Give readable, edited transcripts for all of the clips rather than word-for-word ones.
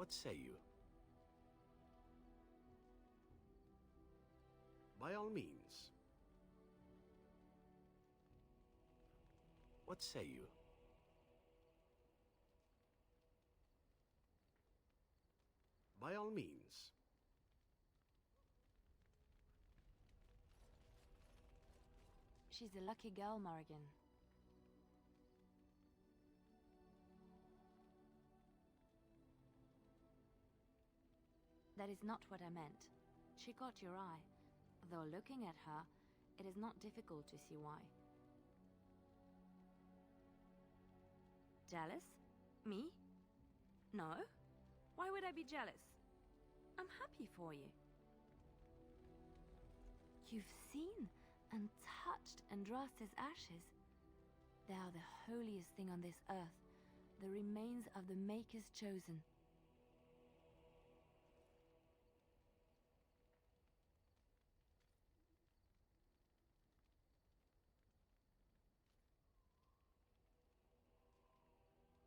What say you? By all means. What say you? By all means. She's a lucky girl, Morrigan. That is not what I meant. She caught your eye. Though looking at her, it is not difficult to see why. Jealous? Me? No. Why would I be jealous? I'm happy for you. You've seen and touched Andraste's ashes. They are the holiest thing on this earth, the remains of the Maker's chosen.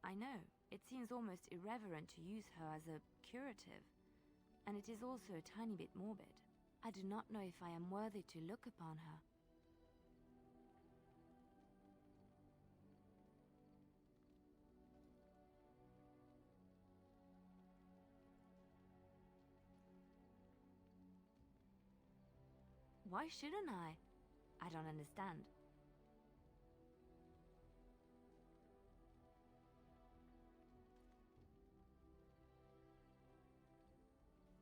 I know, it seems almost irreverent to use her as a curative, and it is also a tiny bit morbid. I do not know if I am worthy to look upon her. Why shouldn't I? I don't understand.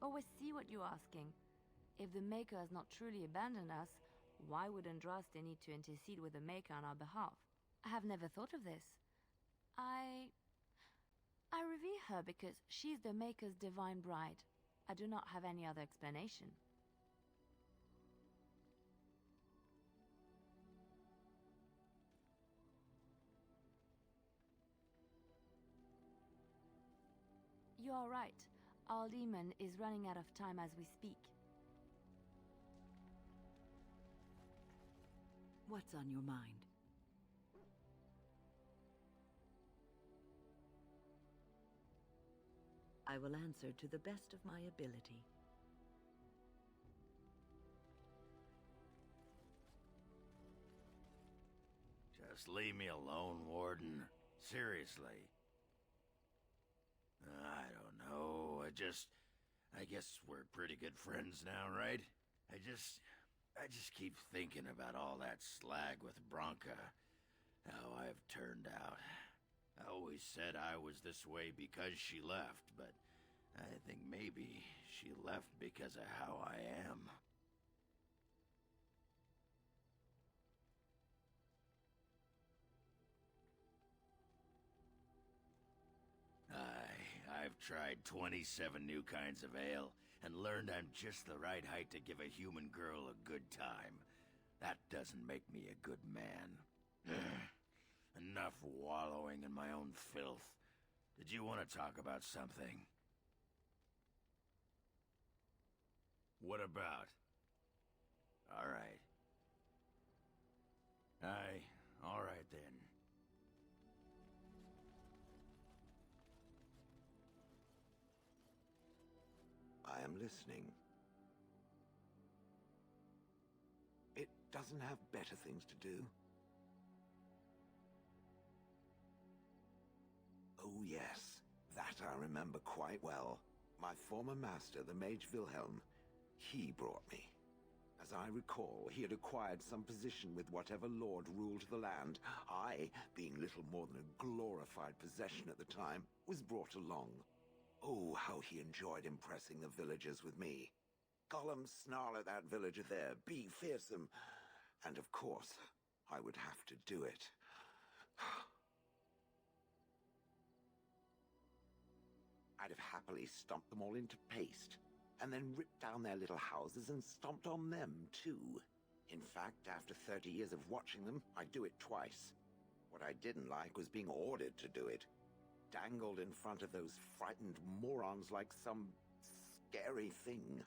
Always see what you're asking. If the Maker has not truly abandoned us, why would Andraste need to intercede with the Maker on our behalf? I have never thought of this. I revere her because she's the Maker's divine bride. I do not have any other explanation. You are right. Our demon is running out of time as we speak. What's on your mind? I will answer to the best of my ability. Just leave me alone, Warden. Seriously. I don't know, I guess we're pretty good friends now, right? I just keep thinking about all that slag with Branka. How I've turned out. I always said I was this way because she left, but I think maybe she left because of how I am. I've tried 27 new kinds of ale, and learned I'm just the right height to give a human girl a good time. That doesn't make me a good man. Enough wallowing in my own filth. Did you want to talk about something? What about? Alright. Alright then. I am listening. It doesn't have better things to do. Oh yes, that I remember quite well. My former master, the Mage Wilhelm, he brought me. As I recall, he had acquired some position with whatever lord ruled the land. I, being little more than a glorified possession at the time, was brought along. Oh, how he enjoyed impressing the villagers with me. Gollum snarl at that villager there, be fearsome. And of course, I would have to do it. I'd have happily stomped them all into paste, and then ripped down their little houses and stomped on them, too. In fact, after 30 years of watching them, I'd do it twice. What I didn't like was being ordered to do it. Dangled in front of those frightened morons like some scary thing.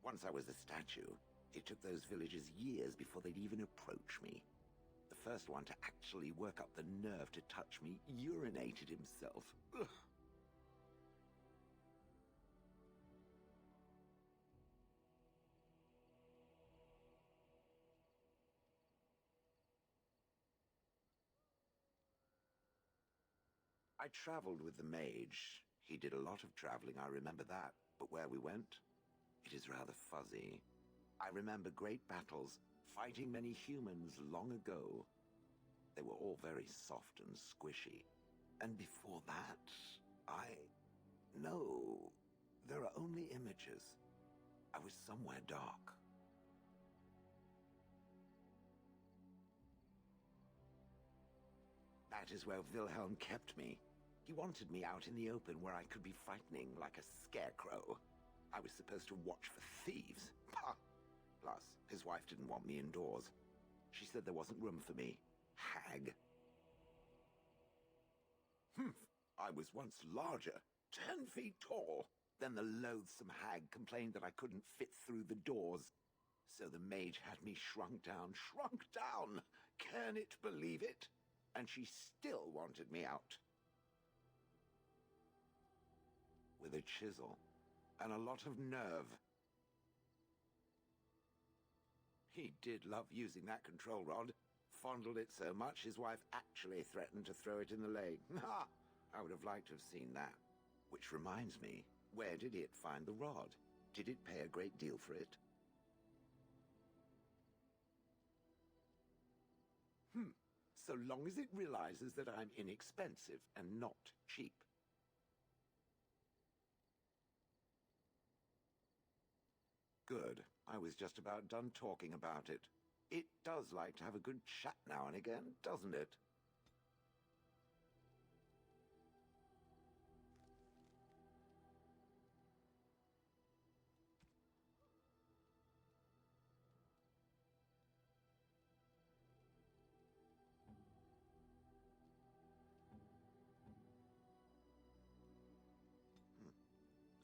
Once I was a statue, it took those villagers years before they'd even approach me. The first one to actually work up the nerve to touch me urinated himself. Ugh. I traveled with the mage. He did a lot of traveling, I remember that. But where we went, it is rather fuzzy. I remember great battles, fighting many humans long ago. They were all very soft and squishy. And before that, No, there are only images. I was somewhere dark. That is where Wilhelm kept me. He wanted me out in the open where I could be frightening like a scarecrow. I was supposed to watch for thieves. Pah! Plus, his wife didn't want me indoors. She said there wasn't room for me. Hag. Humph! I was once larger, 10 feet tall. Then the loathsome hag complained that I couldn't fit through the doors. So the mage had me shrunk down. Can it believe it? And she still wanted me out. With a chisel and a lot of nerve. He did love using that control rod. Fondled it so much his wife actually threatened to throw it in the lake. Ha! I would have liked to have seen that. Which reminds me, where did it find the rod? Did it pay a great deal for it? So long as it realizes that I'm inexpensive and not cheap. Good. I was just about done talking about it. It does like to have a good chat now and again, doesn't it?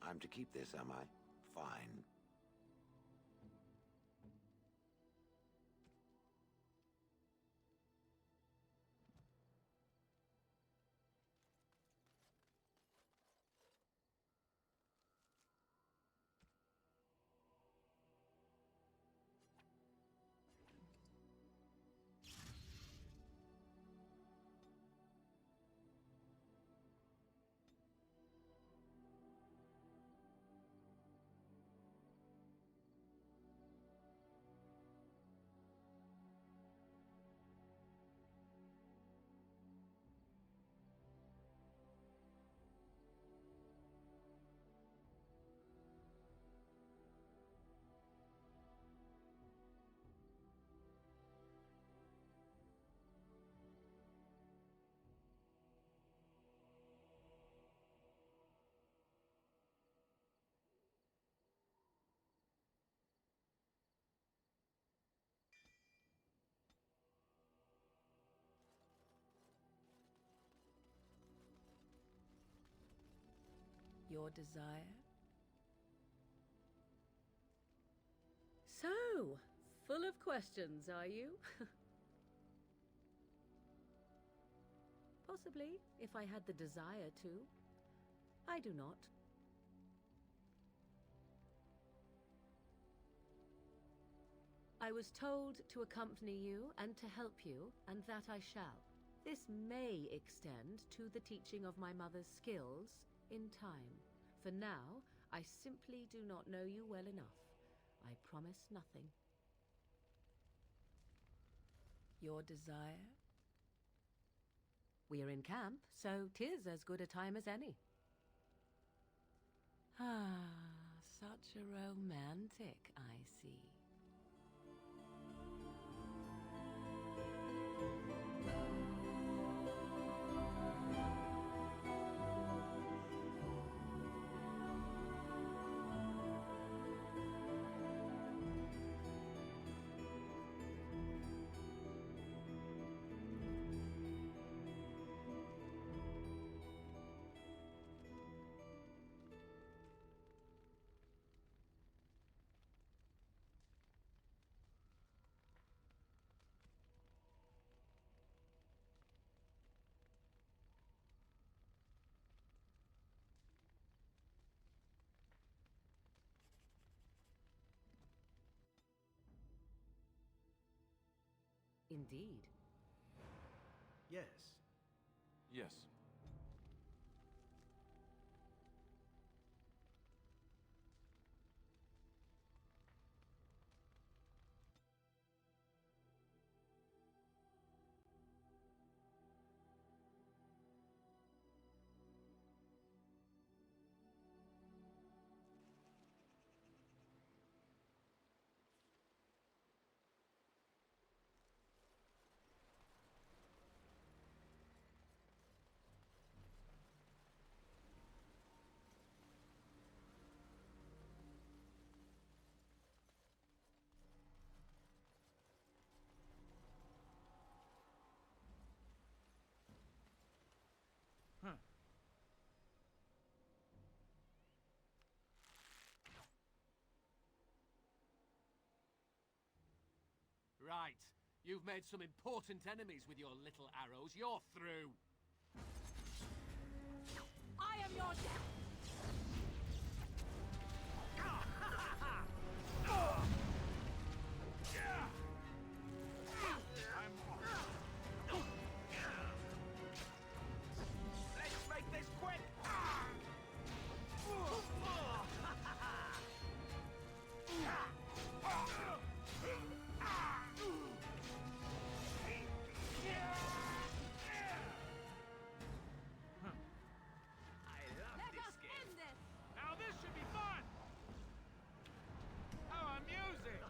I'm to keep this, am I? Fine. Your desire? So, full of questions, are you? Possibly, if I had the desire to. I do not. I was told to accompany you and to help you, and that I shall. This may extend to the teaching of my mother's skills in time. For now, I simply do not know you well enough. I promise nothing. Your desire? We're in camp, so 'tis as good a time as any. Ah, such a romantic, I see. Indeed. Yes. Yes. right. You've made some important enemies with your little arrows. You're through. I am your death! Let's make this quick! Let us end this! Now this should be fun! How amusing!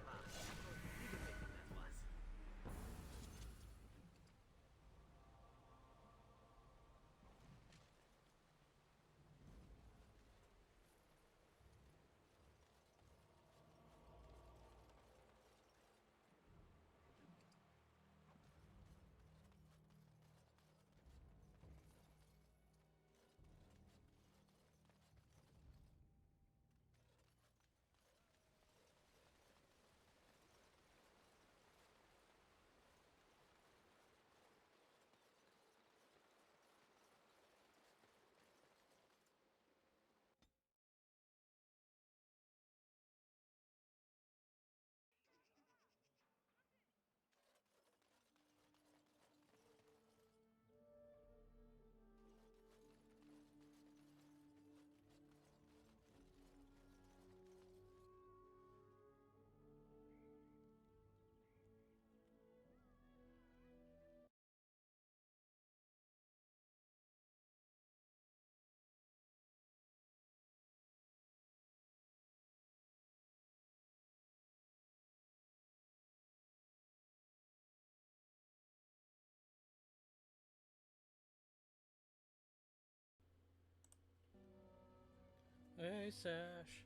Hey, Sash.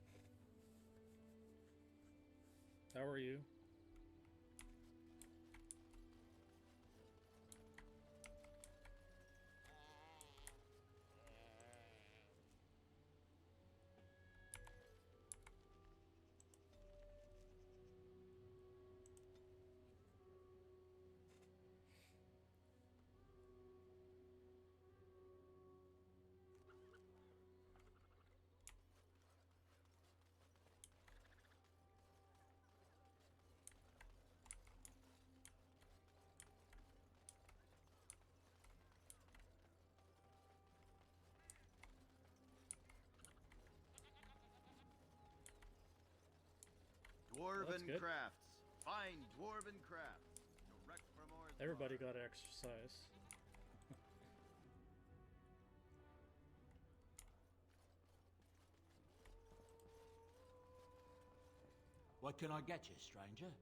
How are you? Dwarven good. crafts. Fine dwarven crafts. Direct from Orthanc. Everybody got exercise. What can I get you, stranger?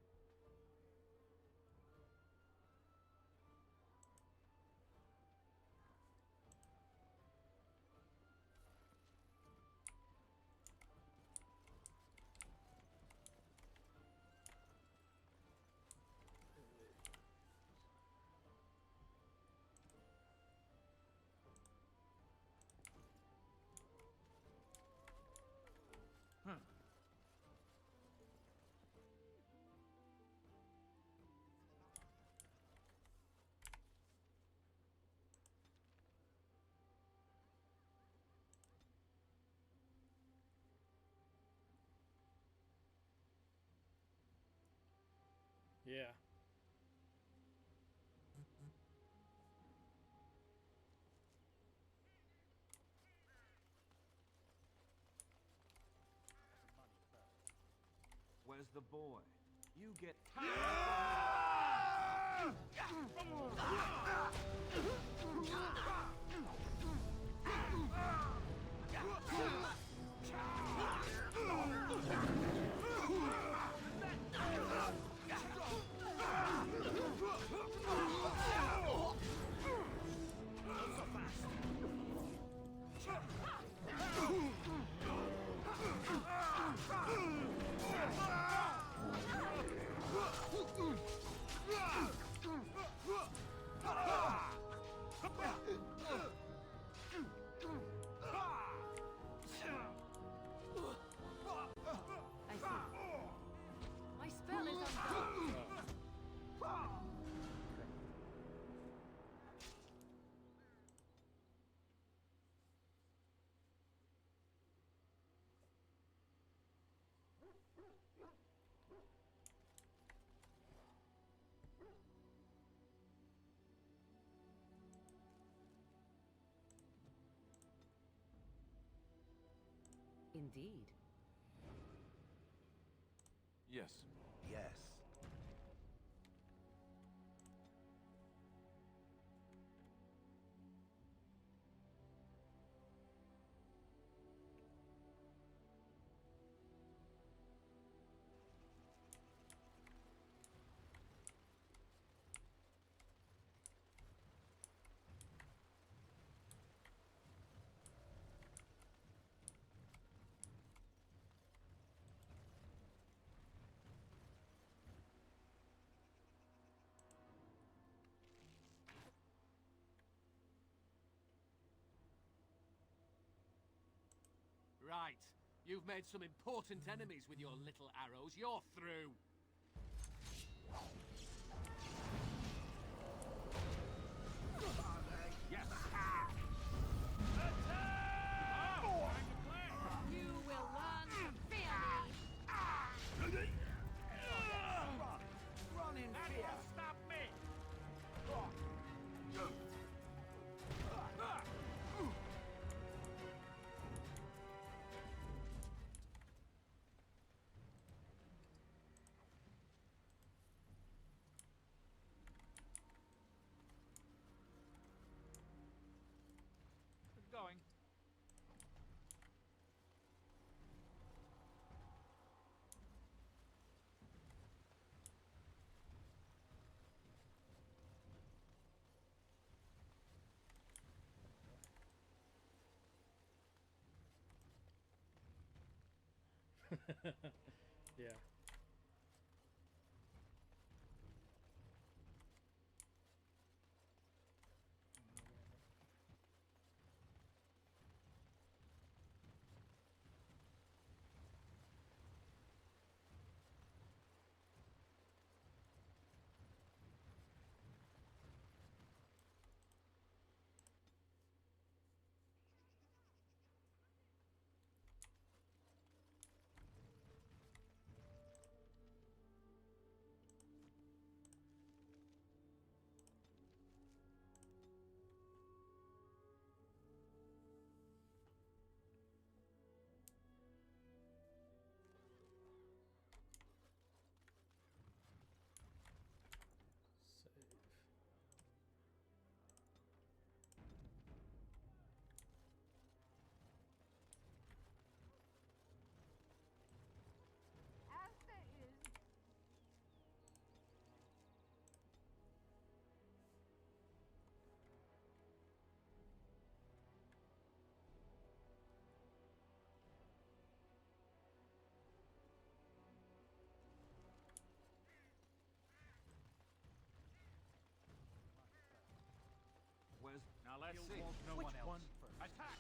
Yeah. Where's the boy? You get... Indeed. Yes. Yes. Right. You've made some important enemies with your little arrows. You're through. Yes. You will learn to fear me. Run in fear. Stop me. Going. Yeah. Save. Where's... Now let's see. No Which one else. one first? Attack!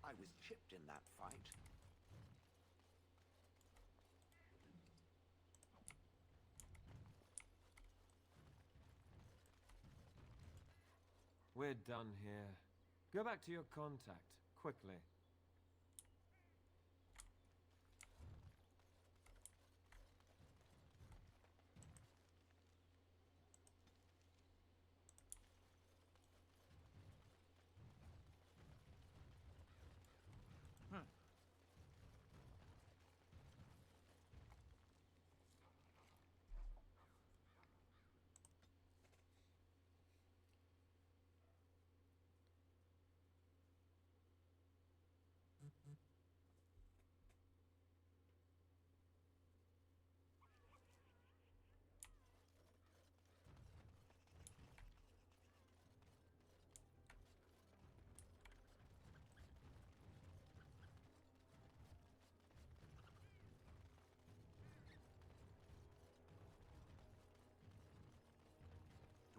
I was chipped in that fight. we're done here. Go back to your contact, quickly.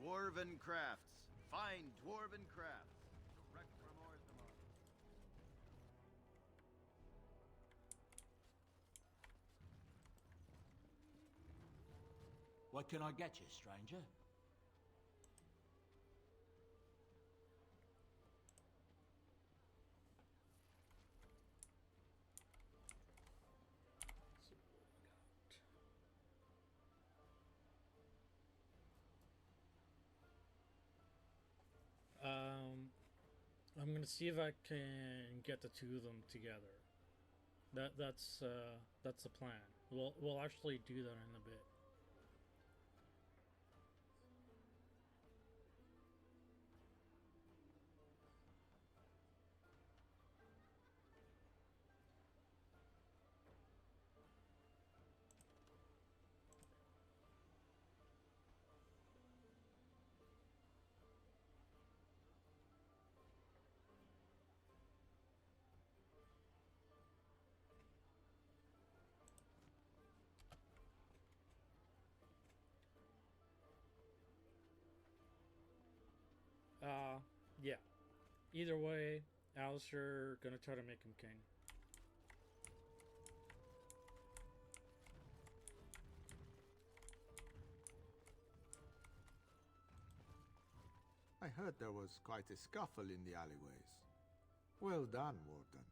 Dwarven crafts. Fine dwarven crafts. Direct from Orthamar. What can I get you, stranger? I'm gonna see if I can get the two of them together. That's the plan. We'll actually do that in a bit. Yeah. Either way, Alistair gonna try to make him king. I heard there was quite a scuffle in the alleyways. Well done, Warden.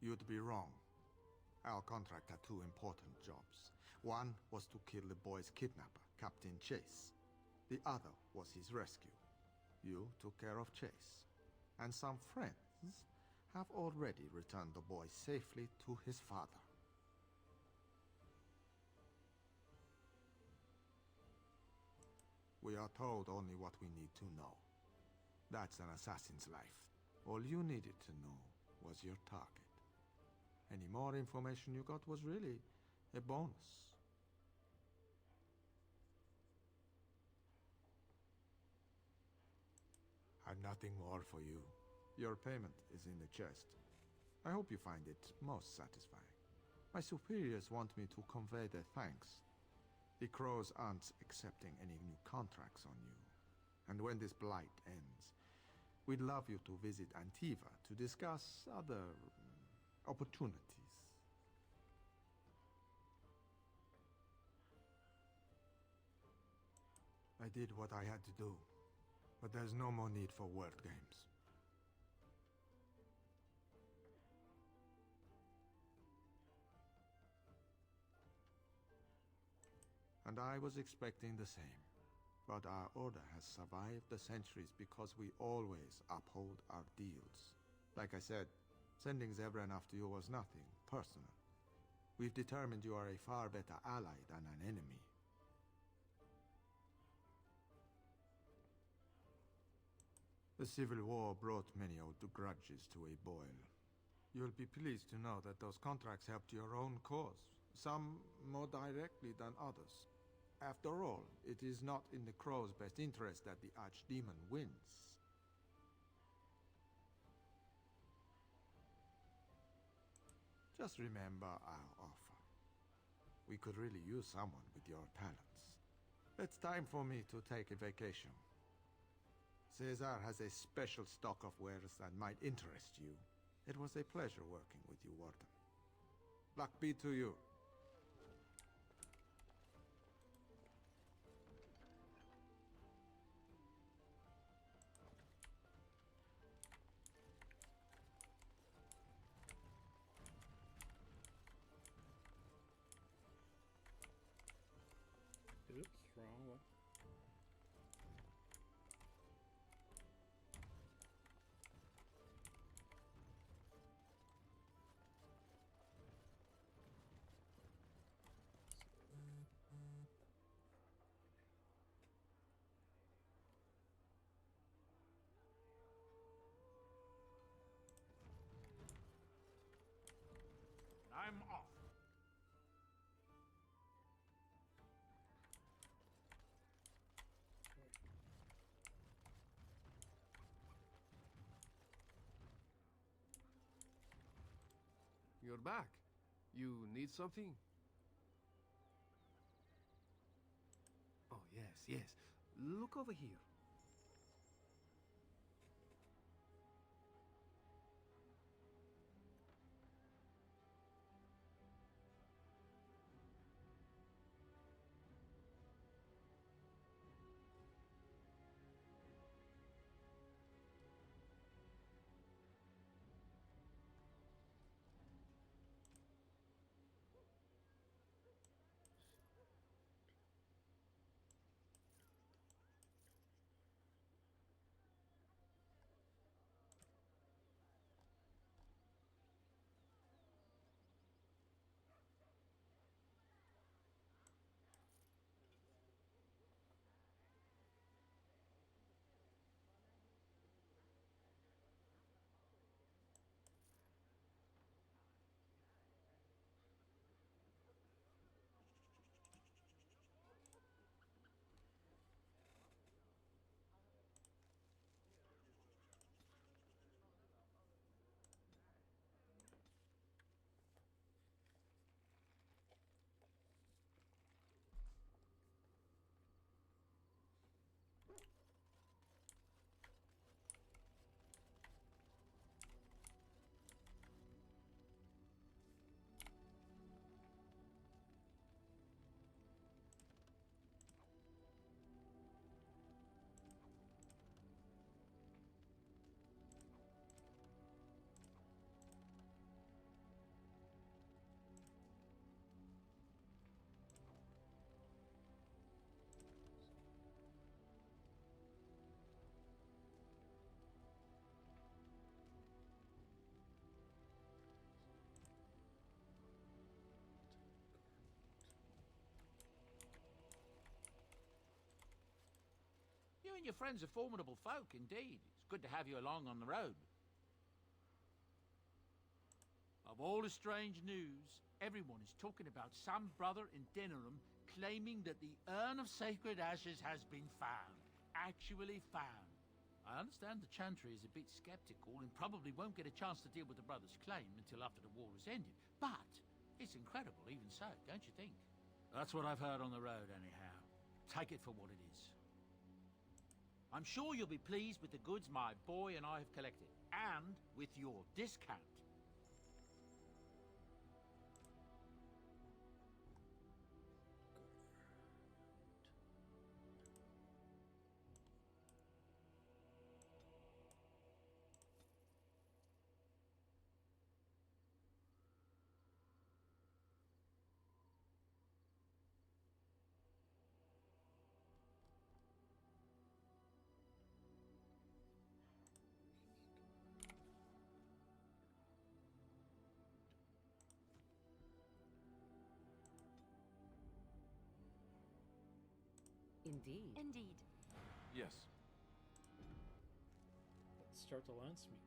You'd be wrong. Our contract had two important jobs. One was to kill the boy's kidnapper, Captain Chase. The other was his rescue. You took care of Chase. And some friends have already returned the boy safely to his father. We are told only what we need to know. That's an assassin's life. All you needed to know was your target. Any more information you got was really a bonus. I've nothing more for you. Your payment is in the chest. I hope you find it most satisfying. My superiors want me to convey their thanks. The Crows aren't accepting any new contracts on you. And when this blight ends, we'd love you to visit Antiva to discuss other opportunities. I did what I had to do, but there's no more need for word games. And I was expecting the same. But our order has survived the centuries because we always uphold our deals. Like I said, sending Zebran after you was nothing personal. We've determined you are a far better ally than an enemy. The Civil War brought many old grudges to a boil. You'll be pleased to know that those contracts helped your own cause, some more directly than others. After all, it is not in the Crow's best interest that the Archdemon wins. Just remember our offer. We could really use someone with your talents. It's time for me to take a vacation. Caesar has a special stock of wares that might interest you. It was a pleasure working with you, Warden. Luck be to you. Oops, wrong one. I'm off. You're back. You need something? Oh, yes, yes. Look over here. You and your friends are formidable folk, indeed. It's good to have you along on the road. Of all the strange news, everyone is talking about some brother in Denerim claiming that the urn of sacred ashes has been found. Actually found. I understand the Chantry is a bit skeptical and probably won't get a chance to deal with the brother's claim until after the war is ended. But it's incredible even so, don't you think? That's what I've heard on the road, anyhow. Take it for what it is. I'm sure you'll be pleased with the goods my boy and I have collected, and with your discount. Indeed. Indeed. Yes. Let's start the lance meet.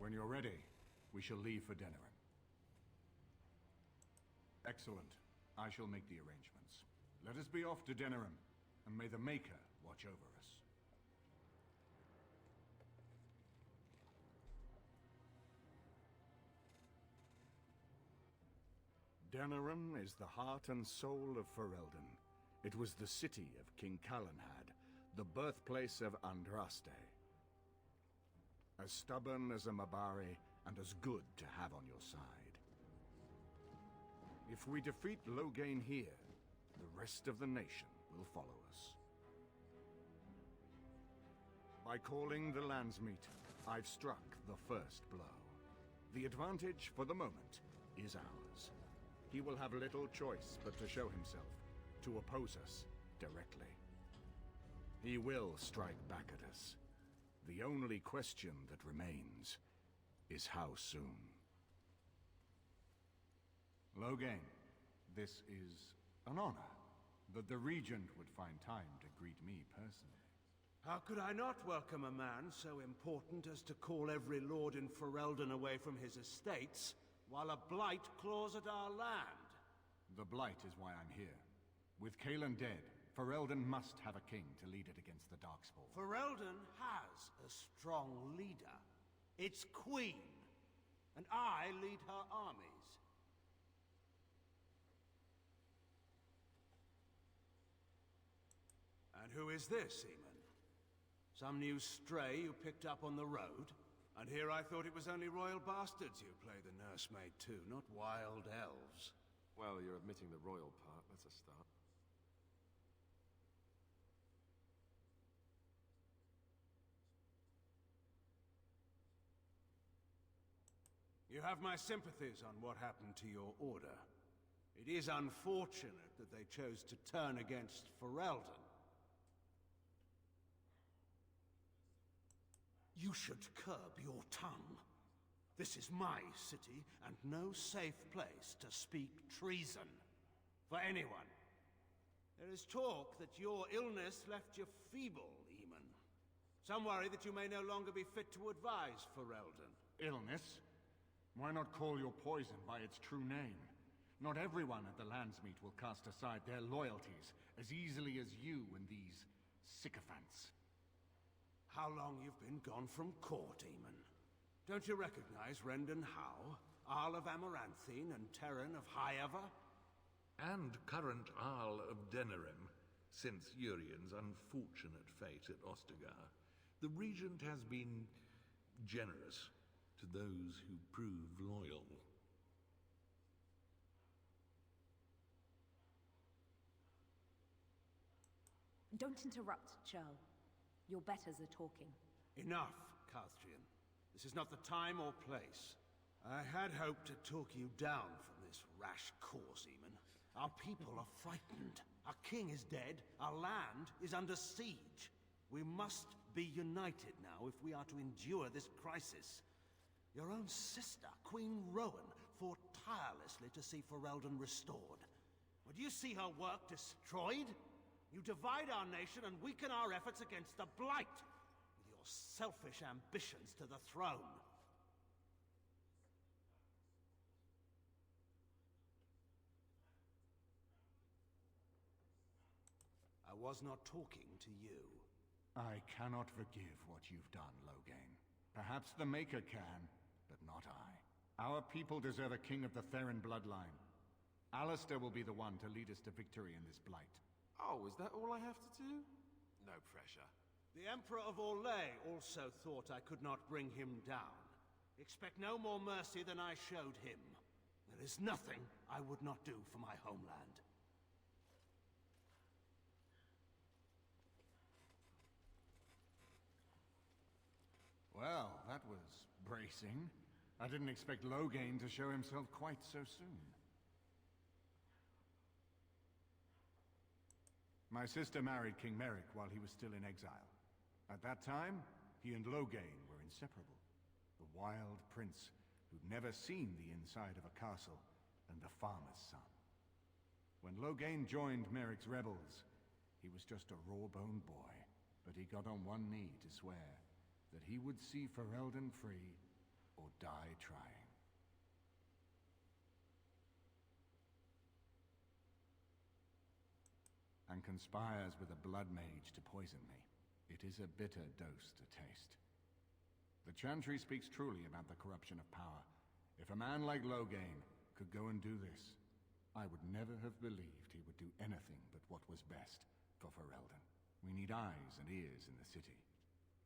When you're ready, we shall leave for Denerim. Excellent. I shall make the arrangements. Let us be off to Denerim, and may the Maker watch over us. Denerim is the heart and soul of Ferelden. It was the city of King Calenhad, the birthplace of Andraste. As stubborn as a Mabari, and as good to have on your side. If we defeat Loghain here, the rest of the nation will follow us. By calling the Landsmeet, I've struck the first blow. The advantage, for the moment, is ours. He will have little choice but to show himself, to oppose us directly. He will strike back at us. The only question that remains is how soon. Loghain, this is an honor that the Regent would find time to greet me personally. How could I not welcome a man so important as to call every lord in Ferelden away from his estates, while a blight claws at our land? The Blight is why I'm here. With Cailan dead, Ferelden must have a king to lead it against the Darkspawn. Ferelden has a strong leader. Its queen. And I lead her armies. And who is this, Eamon? Some new stray you picked up on the road? And here I thought it was only royal bastards who play the nursemaid too, not wild elves. Well, you're admitting the royal part. That's a start. You have my sympathies on what happened to your order. It is unfortunate that they chose to turn against Ferelden. You should curb your tongue. This is my city, and no safe place to speak treason for anyone. There is talk that your illness left you feeble, Eamon. Some worry that you may no longer be fit to advise Ferelden. Illness? Why not call your poison by its true name? Not everyone at the Landsmeet will cast aside their loyalties as easily as you and these sycophants. How long you've been gone from court, Eamon? Don't you recognize Rendon Howe, Arl of Amaranthine, and Terran of Highever? And current Arl of Denerim, since Urien's unfortunate fate at Ostagar. The Regent has been generous to those who prove loyal. Don't interrupt, Churl. Your betters are talking. Enough, Calthrian. This is not the time or place. I had hoped to talk you down from this rash course, Eamon. Our people are frightened. Our king is dead. Our land is under siege. We must be united now if we are to endure this crisis. Your own sister, Queen Rowan, fought tirelessly to see Ferelden restored. Would you see her work destroyed? You divide our nation and weaken our efforts against the Blight, with your selfish ambitions to the throne. I was not talking to you. I cannot forgive what you've done, Loghain. Perhaps the Maker can, but not I. Our people deserve a king of the Theron bloodline. Alistair will be the one to lead us to victory in this Blight. Oh, is that all I have to do? No pressure. The Emperor of Orlais also thought I could not bring him down. Expect no more mercy than I showed him. There is nothing I would not do for my homeland. Well, that was bracing. I didn't expect Loghain to show himself quite so soon. My sister married King Merrick while he was still in exile. At that time, he and Loghain were inseparable. The wild prince who'd never seen the inside of a castle, and the farmer's son. When Loghain joined Merrick's rebels, he was just a raw-boned boy, but he got on one knee to swear that he would see Ferelden free or die trying. And conspires with a blood mage to poison me. It is a bitter dose to taste. The Chantry speaks truly about the corruption of power. If a man like Loghain could go and do this, I would never have believed he would do anything but what was best for Ferelden. We need eyes and ears in the city.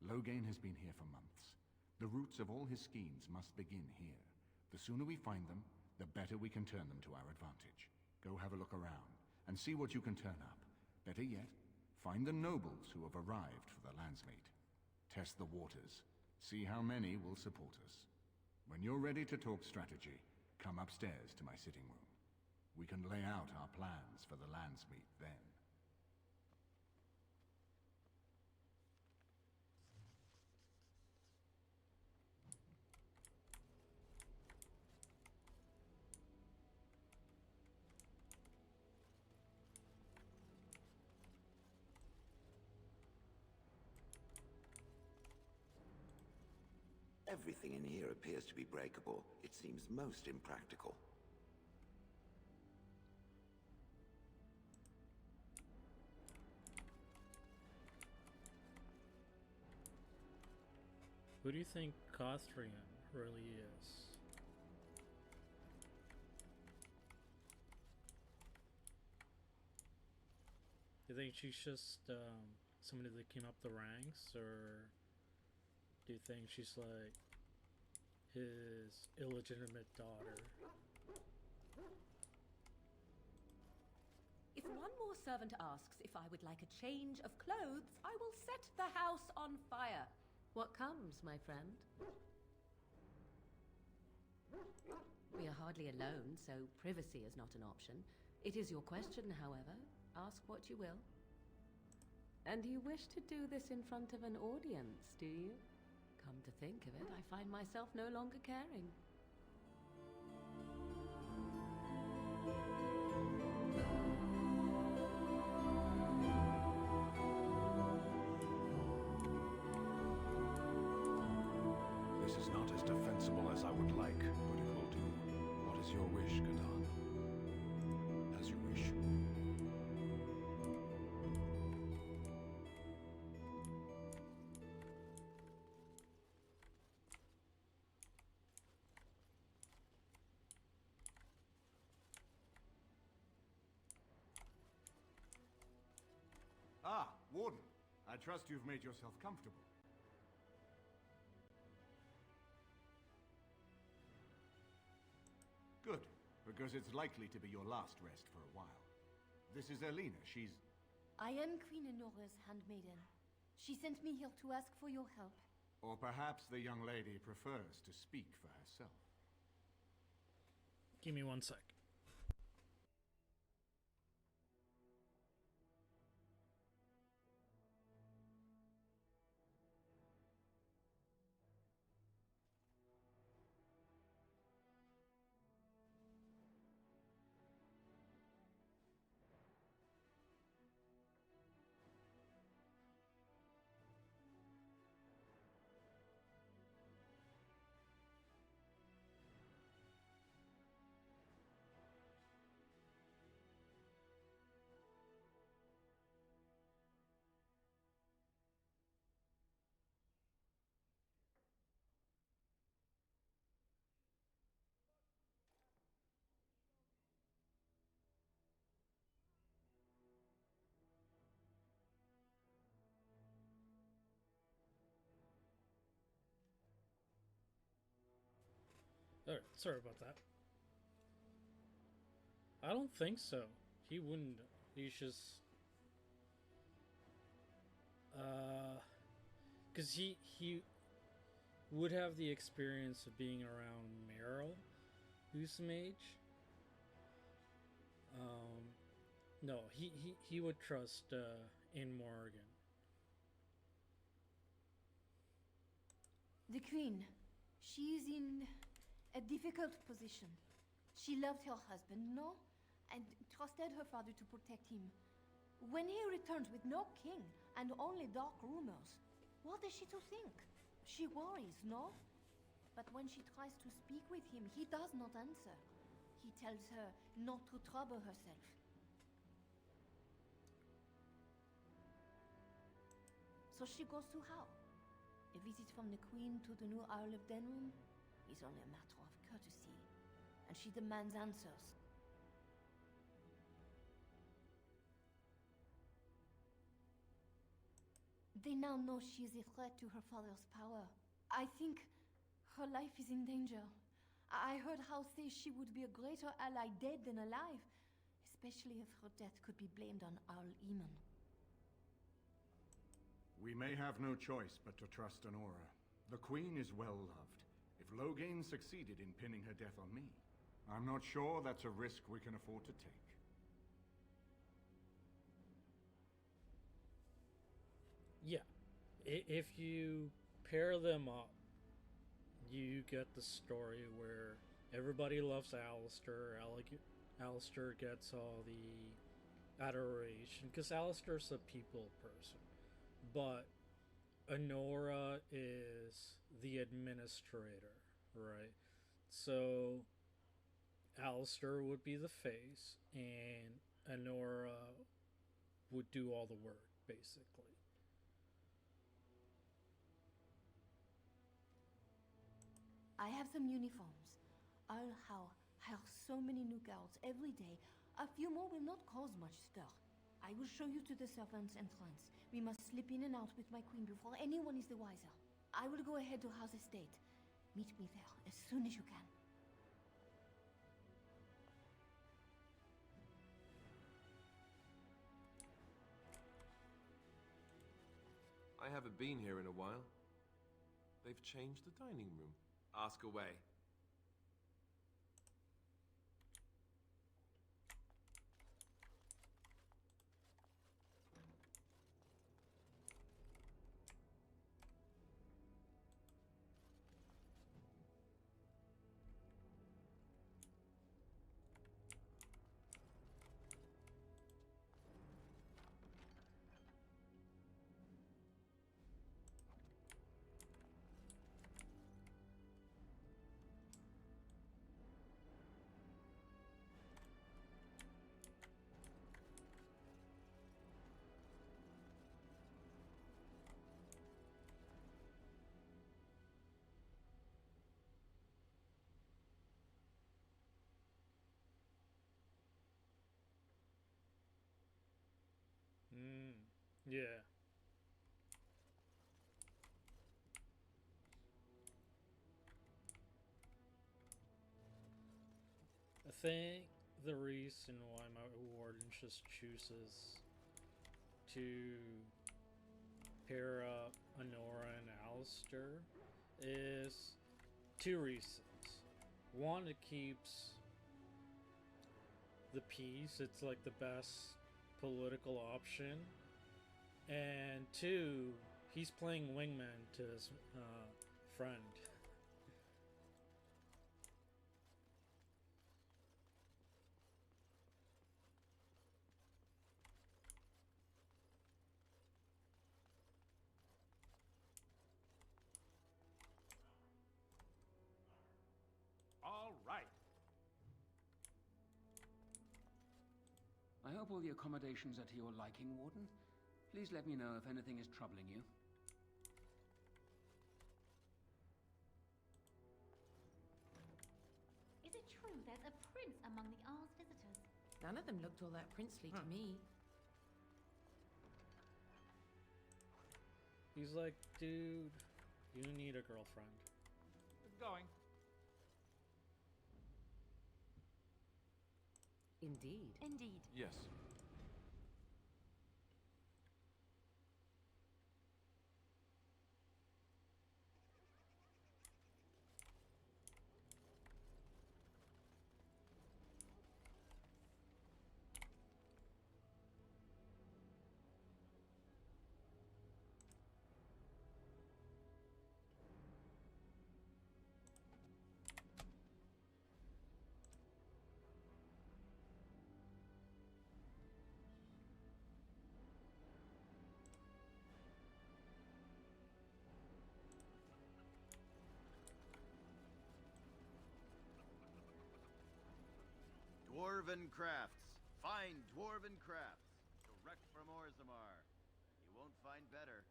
Loghain has been here for months. The roots of all his schemes must begin here. The sooner we find them, the better we can turn them to our advantage. Go have a look around, and see what you can turn up. Better yet, find the nobles who have arrived for the Landsmeet. Test the waters. See how many will support us. When you're ready to talk strategy, come upstairs to my sitting room. We can lay out our plans for the Landsmeet then. Everything in here appears to be breakable. It seems most impractical. Who do you think Costrian really is? Do you think she's just somebody that came up the ranks, or do you think she's like his illegitimate daughter? If one more servant asks if I would like a change of clothes, I will set the house on fire. What comes, my friend? We are hardly alone, so privacy is not an option. It is your question, however. Ask what you will. And you wish to do this in front of an audience, do you? Come to think of it, I find myself no longer caring. This is not as defensible as I would like, but it will do. What is your wish, Gadan? As you wish. Ah, Warden. I trust you've made yourself comfortable. Good, because it's likely to be your last rest for a while. This is Elena. She's... I am Queen Enora's handmaiden. She sent me here to ask for your help. Or perhaps the young lady prefers to speak for herself. Give me 1 sec. Alright, sorry about that. I don't think so. He wouldn't. He's just... Because he would have the experience of being around Meryl, who's the mage. No, he would trust in Morgan. The Queen. She is in a difficult position. She loved her husband, no? And trusted her father to protect him. When he returns with no king and only dark rumors, what is she to think? She worries, no? but when she tries to speak with him, he does not answer. He tells her not to trouble herself. So she goes to how? A visit from the Queen to the new Isle of Denrum is only a matter of courtesy, and she demands answers. They now know she is a threat to her father's power. I think her life is in danger. I heard Hal say she would be a greater ally dead than alive, especially if her death could be blamed on Arl Eamon. We may have no choice but to trust Honora. The Queen is well loved. If Loghain succeeded in pinning her death on me, I'm not sure that's a risk we can afford to take. Yeah, if you pair them up, you get the story where everybody loves Alistair. Alistair gets all the adoration because Alistair's a people person, but Honora is the administrator, right? So Alistair would be the face, and Honora would do all the work, basically. I have some uniforms. I'll hire so many new guards every day. A few more will not cause much stir. I will show you to the servants' entrance. We must slip in and out with my queen before anyone is the wiser. I will go ahead to House Estate. Meet me there as soon as you can. I haven't been here in a while. They've changed the dining room. Ask away. Yeah. I think the reason why my warden just chooses to pair up Honora and Alistair is two reasons. One, it keeps the peace, it's like the best political option. And two, he's playing wingman to his friend. All right. I hope all the accommodations are to your liking, Warden. Please let me know if anything is troubling you. Is it true there's a prince among the Arl's visitors? None of them looked all that princely to me. He's like, dude, you need a girlfriend. It's going. Indeed. Indeed. Yes. Dwarven crafts. Fine dwarven crafts. Direct from Orzammar. You won't find better.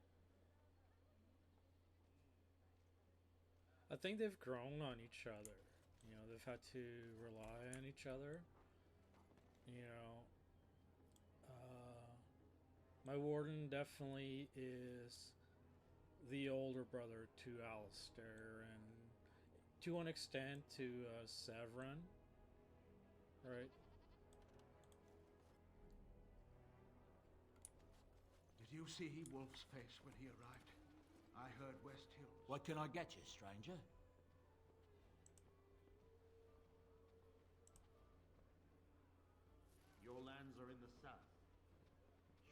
I think they've grown on each other. You know, they've had to rely on each other. You know, my warden definitely is the older brother to Alistair, and to an extent to Severin, right? Did you see Wolf's face when he arrived? I heard West Hills. What can I get you, stranger? Your lands are in the south.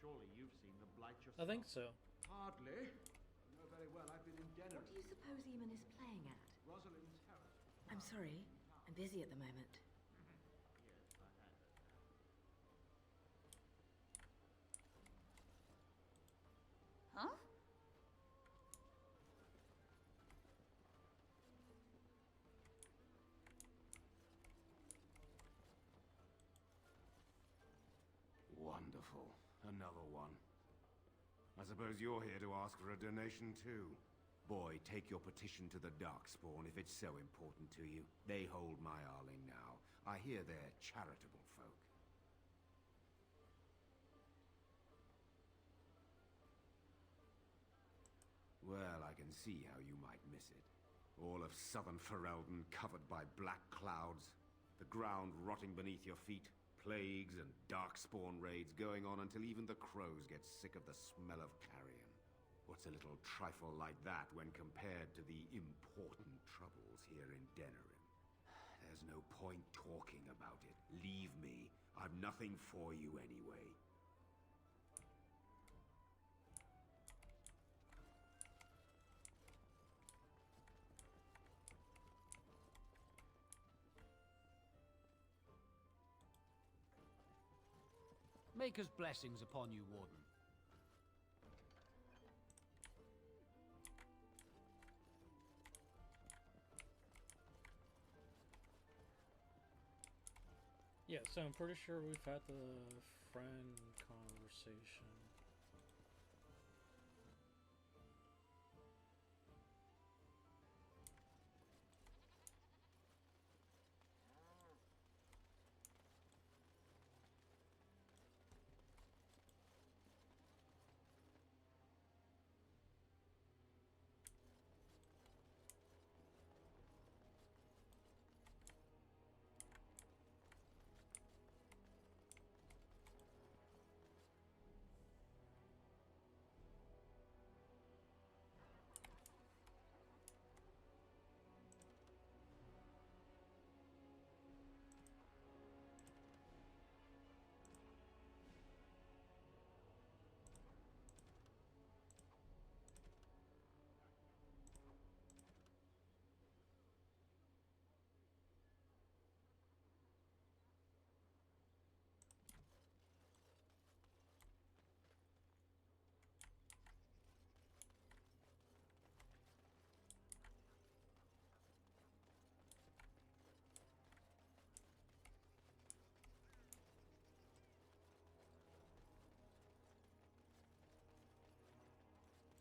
Surely you've seen the blight yourself. I think so. Hardly. I know very well I've been in Denham. What do you suppose Eamon is playing at? Rosalind's Terrace. I'm sorry. I'm busy at the moment. Yes, I have it. Huh? Wonderful. Another one. I suppose you're here to ask for a donation too. Boy, take your petition to the Darkspawn if it's so important to you. They hold my Arling now. I hear they're charitable folk. Well, I can see how you might miss it. All of southern Ferelden covered by black clouds, the ground rotting beneath your feet, plagues and darkspawn raids going on until even the crows get sick of the smell of carrion. What's a little trifle like that when compared to the important troubles here in Denerim? There's no point talking about it. Leave me. I've nothing for you anyway. Maker's blessings upon you, Warden. Yeah, so I'm pretty sure we've had the friend conversation.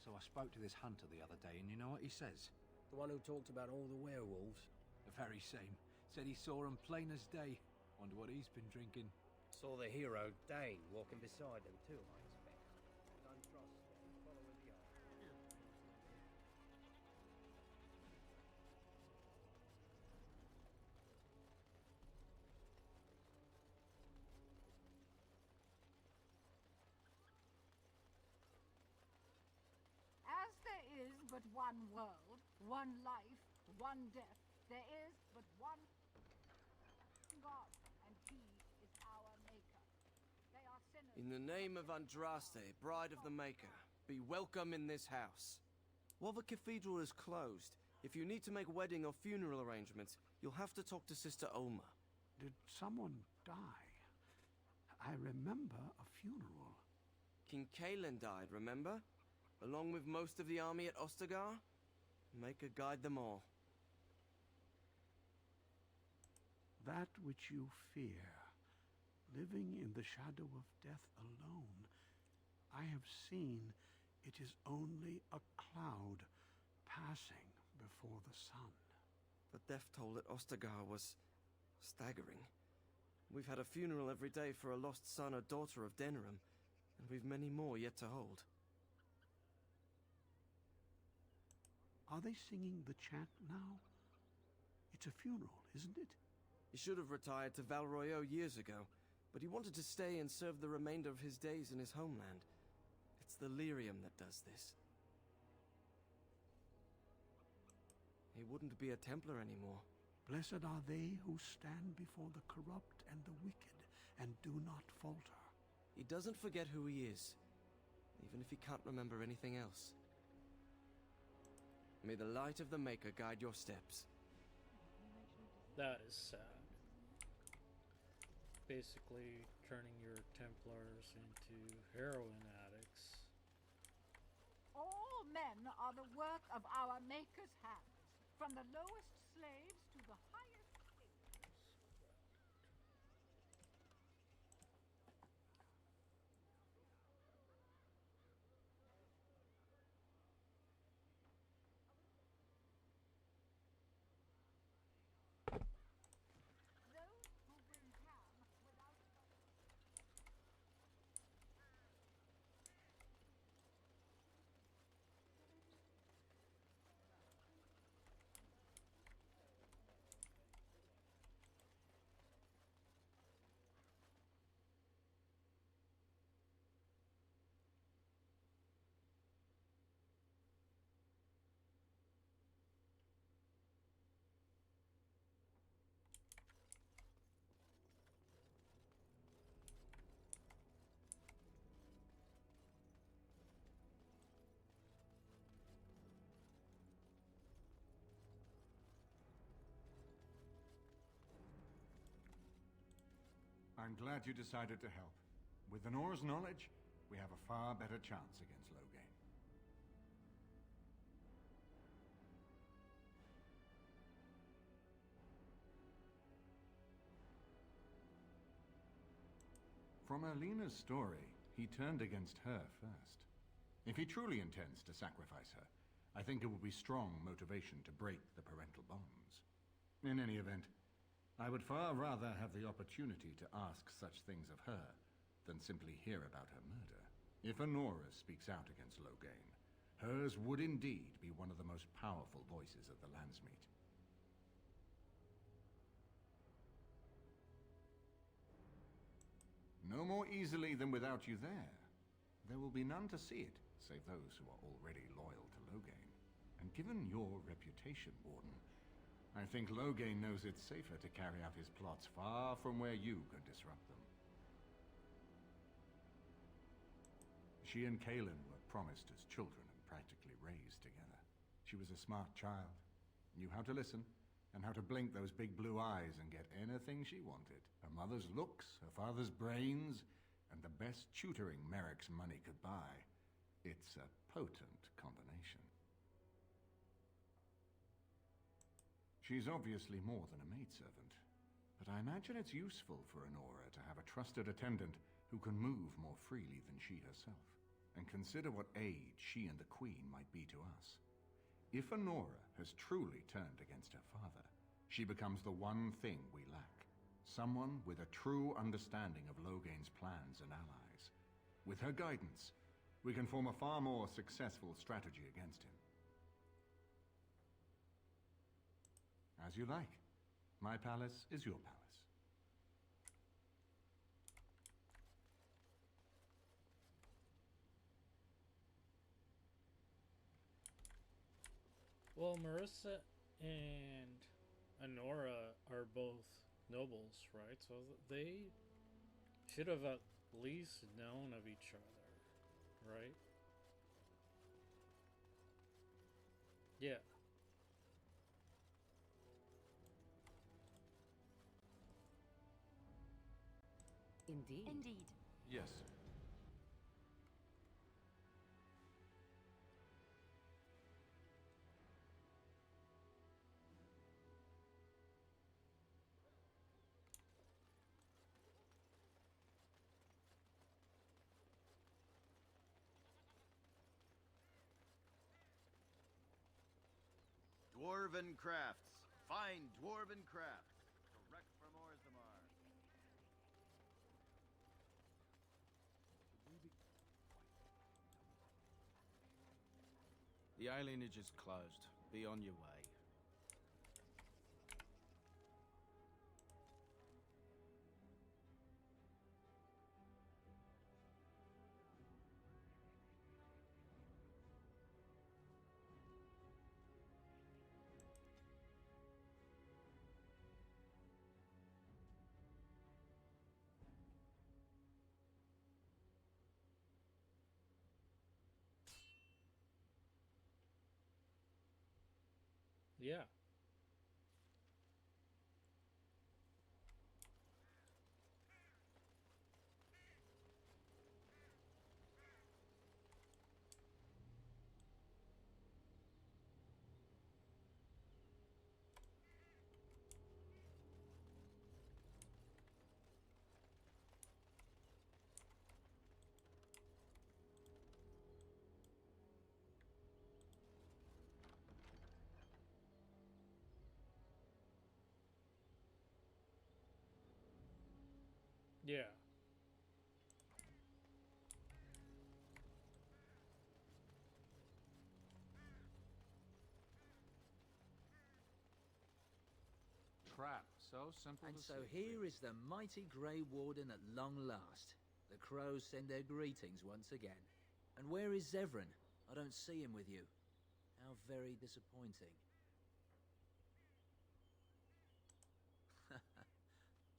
So I spoke to this hunter the other day, and you know what he says? The one who talked about all the werewolves? The very same. Said he saw 'em plain as day. Wonder what he's been drinking. Saw the hero, Dane, walking beside them too, I expect. Don't trust them, following the eye. As there is but one world, one life, one death, there is but one God, and He is our Maker. They are sinners. In the name of Andraste, Bride of the Maker, be welcome in this house. While the cathedral is closed, if you need to make wedding or funeral arrangements, you'll have to talk to Sister Olma. Did someone die? I remember a funeral. King Kaelin died, remember? Along with most of the army at Ostagar? Maker guide them all. That which you fear living in the shadow of death alone, I have seen it is only a cloud passing before the sun. The death toll at Ostagar was staggering. We've had a funeral every day for a lost son or daughter of Denerim, and we've many more yet to hold. Are they singing the chant now? It's a funeral, isn't it? He should have retired to Val Royeaux years ago, but he wanted to stay and serve the remainder of his days in his homeland. It's the lyrium that does this. He wouldn't be a Templar anymore. Blessed are they who stand before the corrupt and the wicked, and do not falter. He doesn't forget who he is, even if he can't remember anything else. May the light of the Maker guide your steps. That is sad. Basically turning your Templars into heroin addicts. All men are the work of our Maker's hands, from the lowest slaves to the highest kings. Those who bring Ham without... I'm glad you decided to help. With Anora's knowledge, we have a far better chance against Loghain. From Erlena's story, he turned against her first. If he truly intends to sacrifice her, I think it will be strong motivation to break the parental bonds. In any event, I would far rather have the opportunity to ask such things of her than simply hear about her murder. If Anora speaks out against Loghain, hers would indeed be one of the most powerful voices of the Landsmeet. No more easily than without you there. There will be none to see it, save those who are already loyal to Loghain. And given your reputation, Warden, I think Loghain knows it's safer to carry out his plots far from where you can disrupt them. She and Kaelin were promised as children and practically raised together. She was a smart child, knew how to listen, and how to blink those big blue eyes and get anything she wanted. Her mother's looks, her father's brains, and the best tutoring Merrick's money could buy. It's a potent combination. She's obviously more than a maidservant, but I imagine it's useful for Anora to have a trusted attendant who can move more freely than she herself. And consider what aid she and the Queen might be to us. If Anora has truly turned against her father, she becomes the one thing we lack. Someone with a true understanding of Loghain's plans and allies. With her guidance, we can form a far more successful strategy against him. As you like. My palace is your palace. Well, Marissa and Anora are both nobles, right? So they should have at least known of each other, right? Yeah. Indeed. Indeed. Yes. dwarven crafts. Fine dwarven crafts. Direct from Orzammar. The alienage is closed. Be on your way. Yeah. Yeah. Trap, so simple And to so see. here is the mighty Grey Warden at long last. The crows send their greetings once again. And where is Zevran? I don't see him with you. How very disappointing.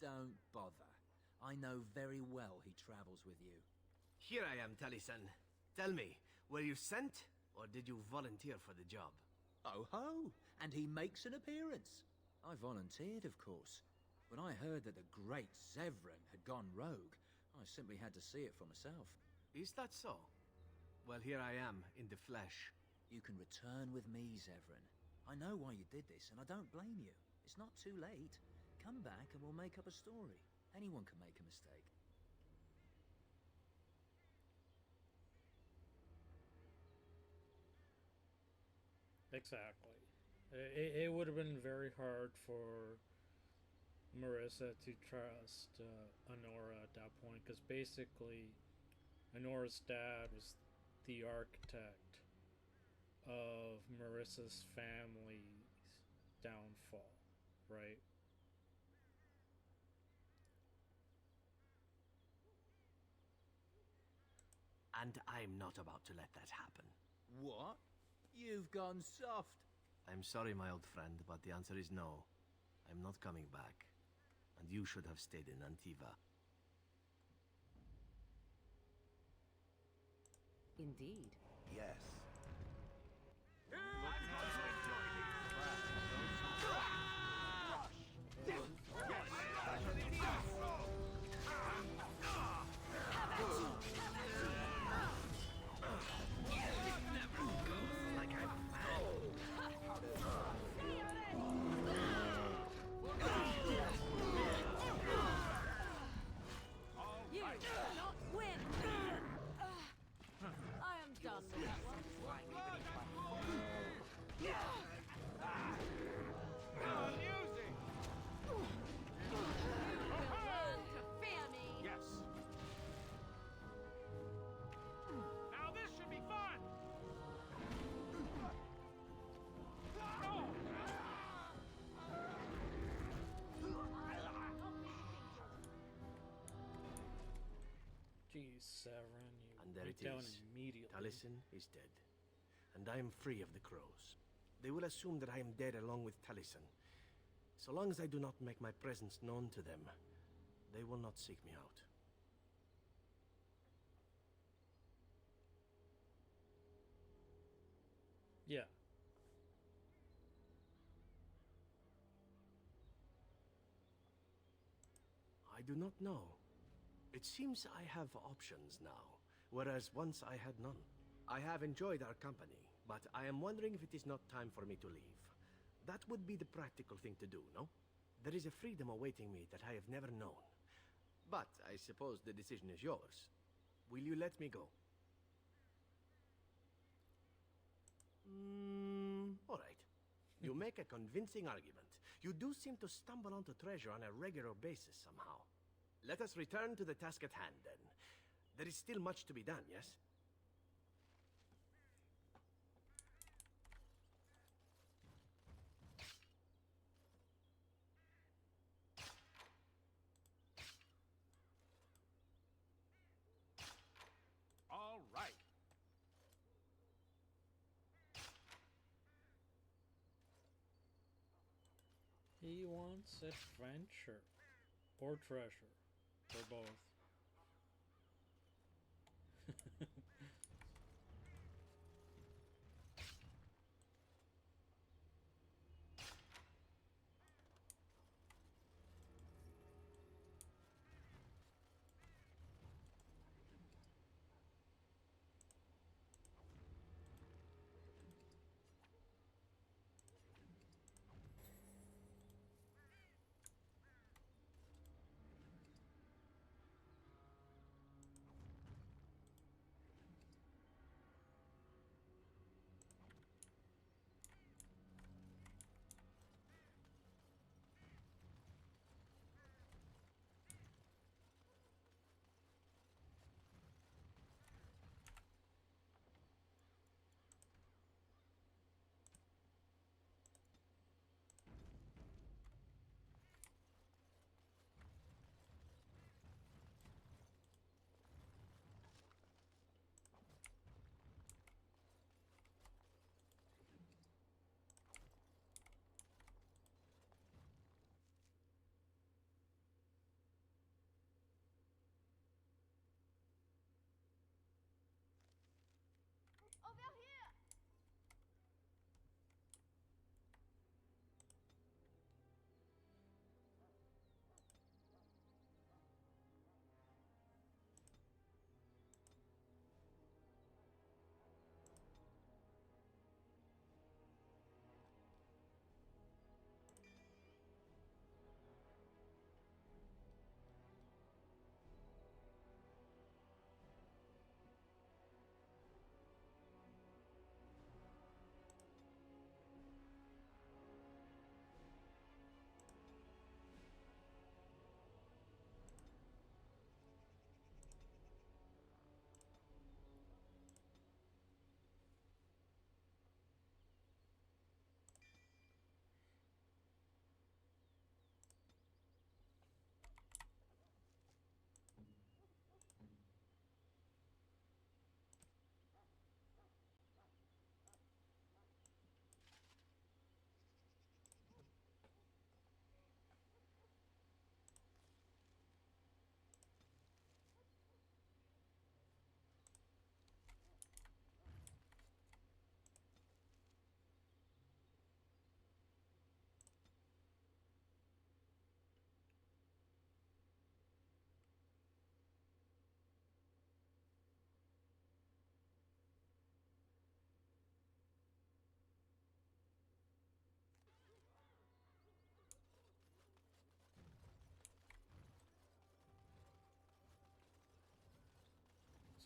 Don't bother. I know very well he travels with you. Here I am, Taliesin. Tell me, were you sent, or did you volunteer for the job? Oh ho! And he makes an appearance. I volunteered, of course. When I heard that the great Zevran had gone rogue, I simply had to see it for myself. Is that so? Well, here I am, in the flesh. You can return with me, Zevran. I know why you did this, and I don't blame you. It's not too late. Come back and we'll make up a story. Anyone can make a mistake. Exactly. It would have been very hard for Marissa to trust Honora at that point, because basically Honora's dad was the architect of Marissa's family's downfall, right? And I'm not about to let that happen. What? You've gone soft. I'm sorry, my old friend, but the answer is no. I'm not coming back. And you should have stayed in Antiva. Indeed. Yes. You cannot win! I am done with that one. You will learn to fear me! Yes. Now this should be fun! Jeez, Severin, you And there went it down is. immediately. Taliesin is dead. And I am free of the crows. They will assume that I am dead along with Taliesin. So long as I do not make my presence known to them, they will not seek me out. Yeah. I do not know. It seems I have options now, whereas once I had none. I have enjoyed our company, but I am wondering if it is not time for me to leave. That would be the practical thing to do, no? There is a freedom awaiting me that I have never known. But I suppose the decision is yours. Will you let me go? All right. You make a convincing argument. You do seem to stumble onto treasure on a regular basis somehow. Let us return to the task at hand, then. There is still much to be done, yes? All right. He wants adventure. Or treasure. Or both. Over here!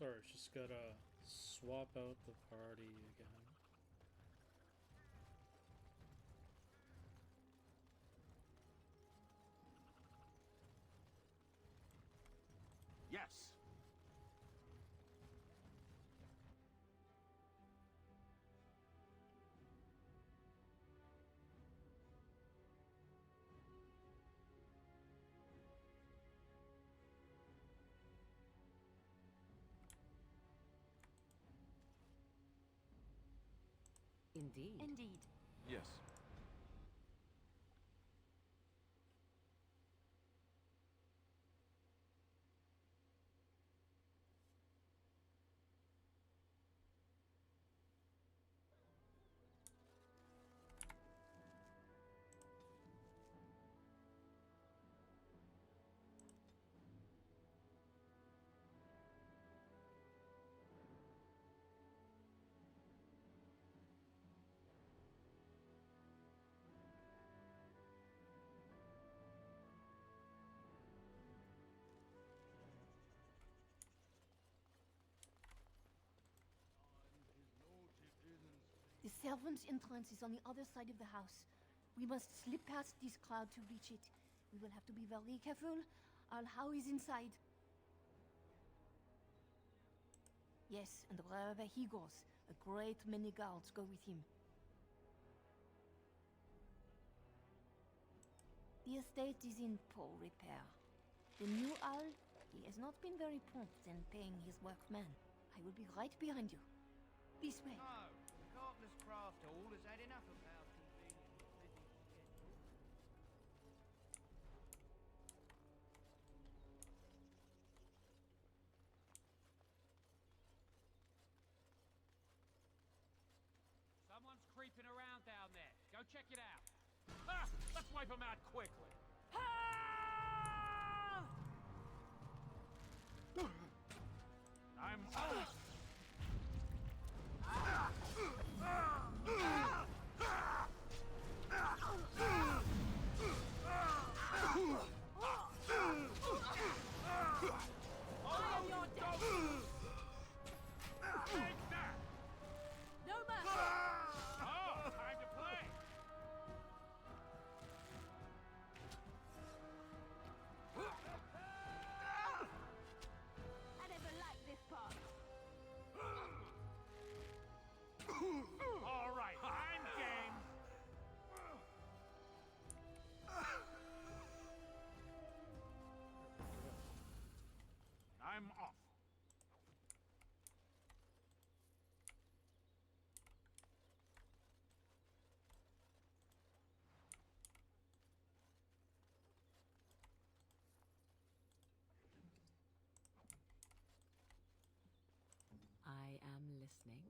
Sorry, just gotta swap out the party again. Yes. Indeed. Indeed. Yes. servant's entrance is on the other side of the house. We must slip past this cloud to reach it. We will have to be very careful. Al-How is inside. Yes, and wherever he goes, a great many guards go with him. The estate is in poor repair. The new Al, he has not been very prompt in paying his workmen. I will be right behind you. This way. No, the carpenter's craft hall has had enough of our convenient busy schedule. Someone's creeping around down there. Go check it out. Ah! Let's wipe them out quickly. I'm off. No mercy! Oh, time to play. I never liked this part. All right, I'm game. I'm off. I am listening.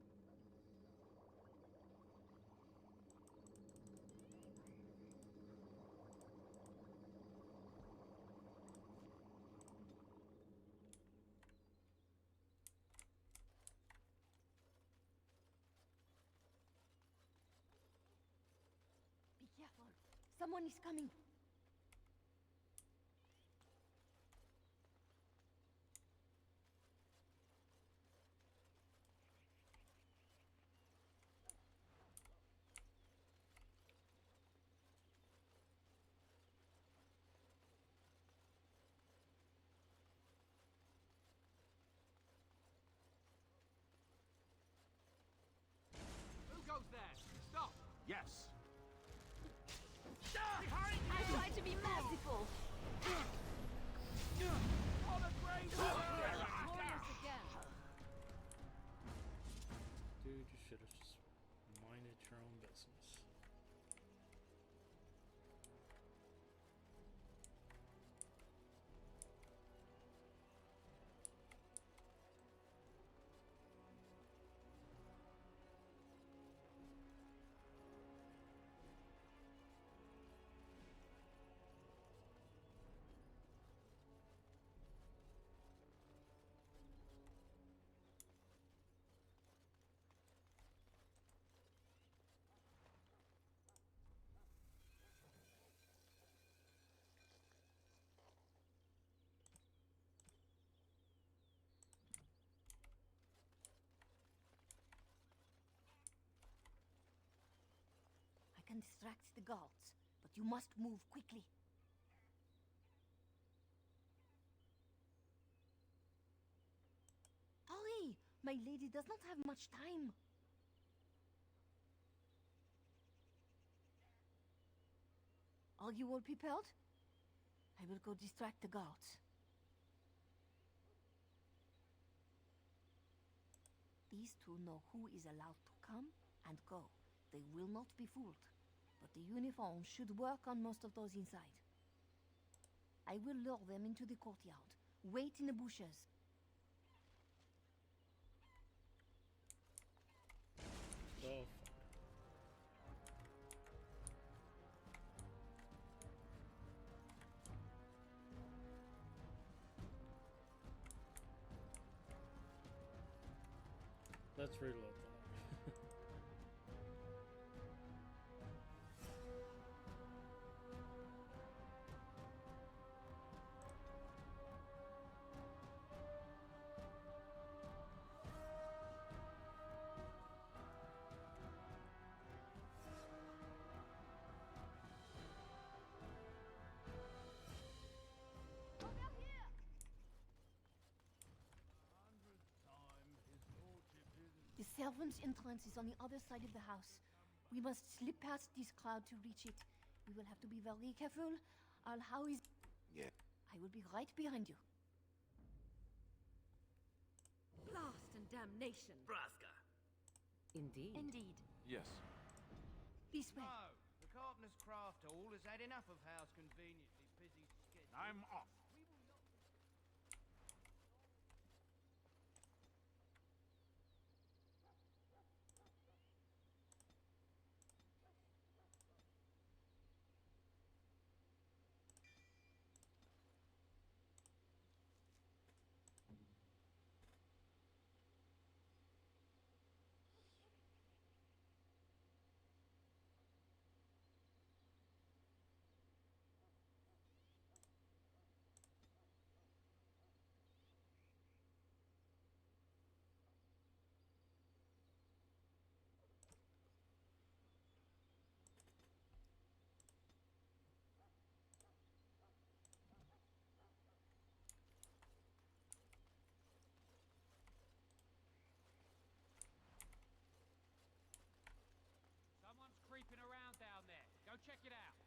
Be careful. Someone is coming. Who goes there? Stop. Yes. I tried to be merciful. On a great Glorious again. Dude, you should have just minded your own business. I can distract the guards, but you must move quickly. Hurry! My lady does not have much time. Are you all prepared? I will go distract the guards. These two know who is allowed to come and go. They will not be fooled. But the uniform should work on most of those inside. I will lure them into the courtyard. Wait in the bushes. Oh, let's reload that. servants' entrance is on the other side of the house. We must slip past this crowd to reach it. We will have to be very careful. How is... Yeah. I will be right behind you. Blast and damnation! Braska. Indeed. Indeed. Yes. This way. No, the Carpenter's Craft Hall has had enough of Howe's conveniently busy schedule. I'm off. Someone's creeping around down there. Go check it out.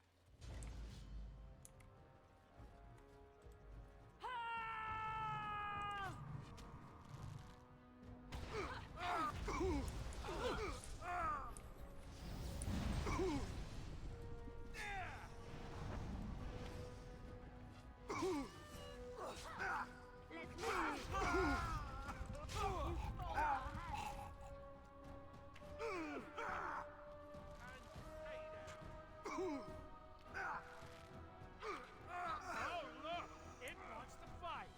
Oh, look! It wants to fight!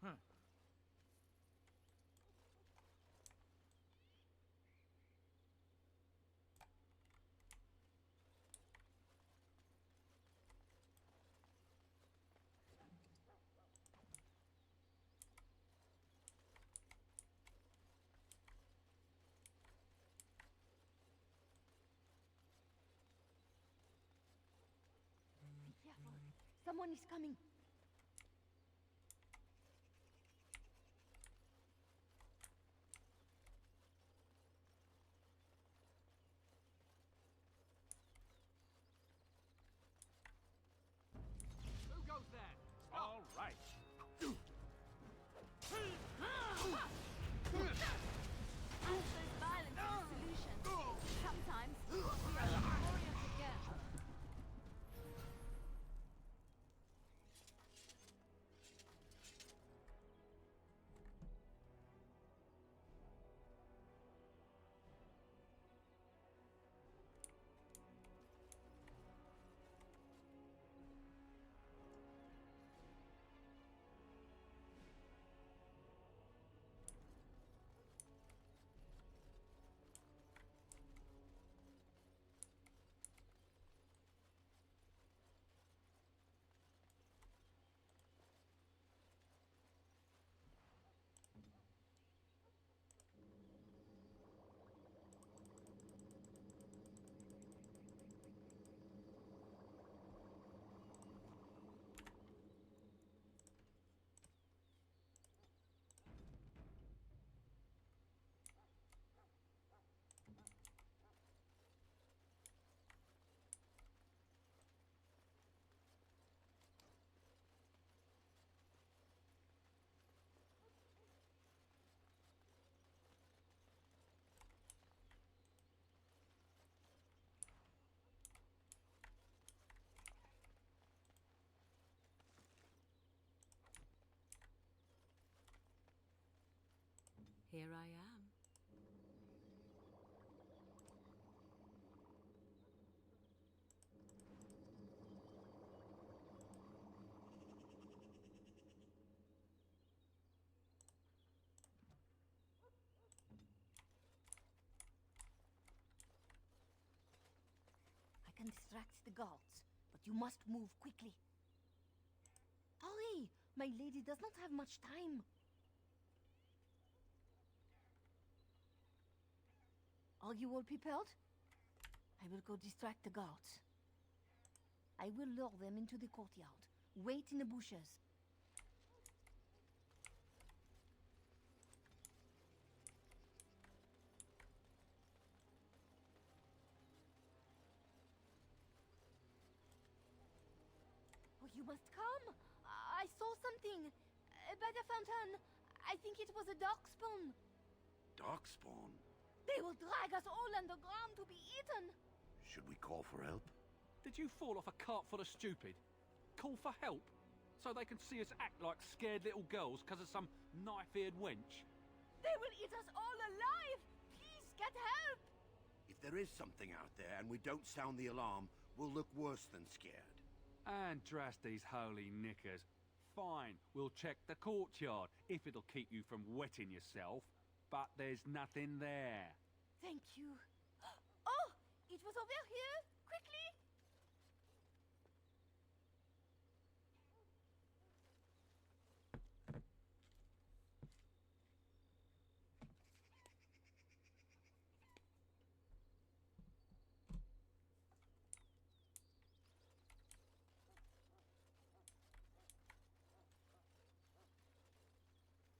Huh. Be careful. Someone is coming. Who goes there? All right. Answer's violence is the solution. Sometimes we are victorious again. Here I am. distract the guards, but you must move quickly. Hurry! My lady does not have much time. Are you all prepared? I will go distract the guards. I will lure them into the courtyard. Wait in the bushes. Oh, you must come! I saw something! By the fountain! I think it was a darkspawn! Darkspawn? They will drag us all underground to be eaten! Should we call for help? Did you fall off a cart full of stupid? Call for help? So they can see us act like scared little girls because of some knife-eared wench? They will eat us all alive! Please get help! If there is something out there and we don't sound the alarm, we'll look worse than scared. And drast these holy knickers. Fine, we'll check the courtyard, if it'll keep you from wetting yourself. But there's nothing there. Thank you. Oh! It was over here! Quickly!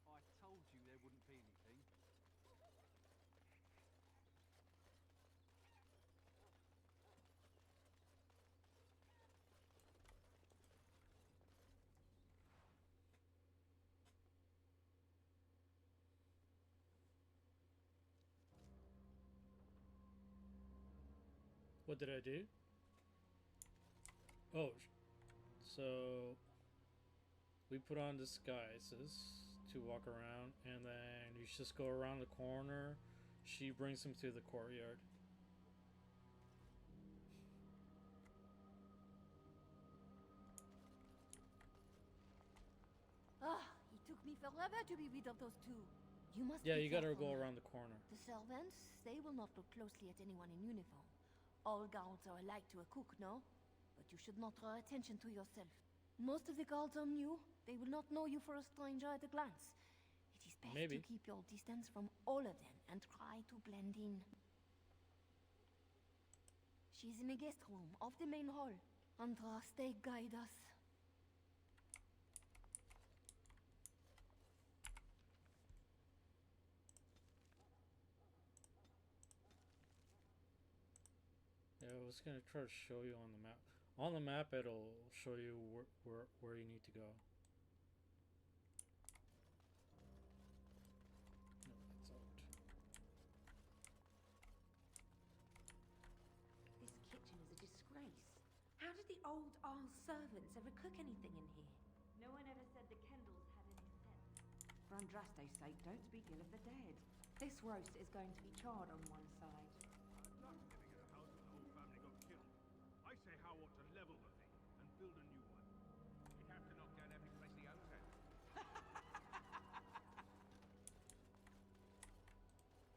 I told you there wouldn't be anything. What did I do? Oh, so we put on disguises to walk around, and then you just go around the corner. She brings him to the courtyard. Ah, it took me forever to be rid of those two. You must Yeah, be you gotta careful go now. around the corner. The servants, they will not look closely at anyone in uniform. All guards are alike to a cook, no? But you should not draw attention to yourself. Most of the guards are new. They will not know you for a stranger at a glance. It is best Maybe. to keep your distance from all of them and try to blend in. She's in the guest room of the main hall. Andraste, guide us. Yeah, I was gonna try to show you on the map. On the map, it'll show you where you need to go. No, that's out. This kitchen is a disgrace. How did the old Arl servants ever cook anything in here? No one ever said the Kendalls had any sense. For Andraste's sake, don't speak ill of the dead. This roast is going to be charred on one side. I say how ought to level the thing and build a new one. You'd have to knock down every place the others had.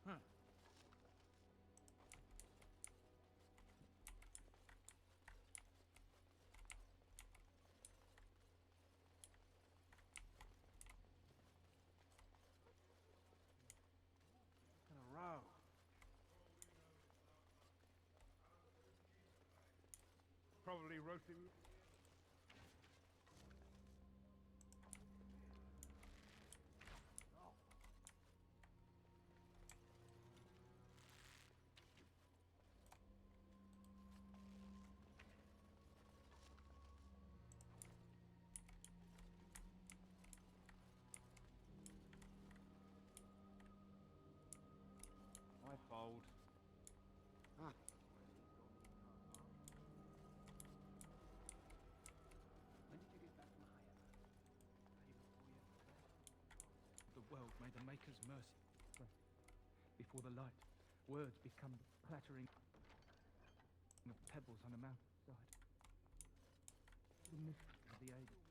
Huh. In a row. Probably roasting. I fold. Ah. When did you get back from Haya? The world may the Maker's mercy. Before the light, words become the clattering of pebbles on a mountainside. The mystery of the ages.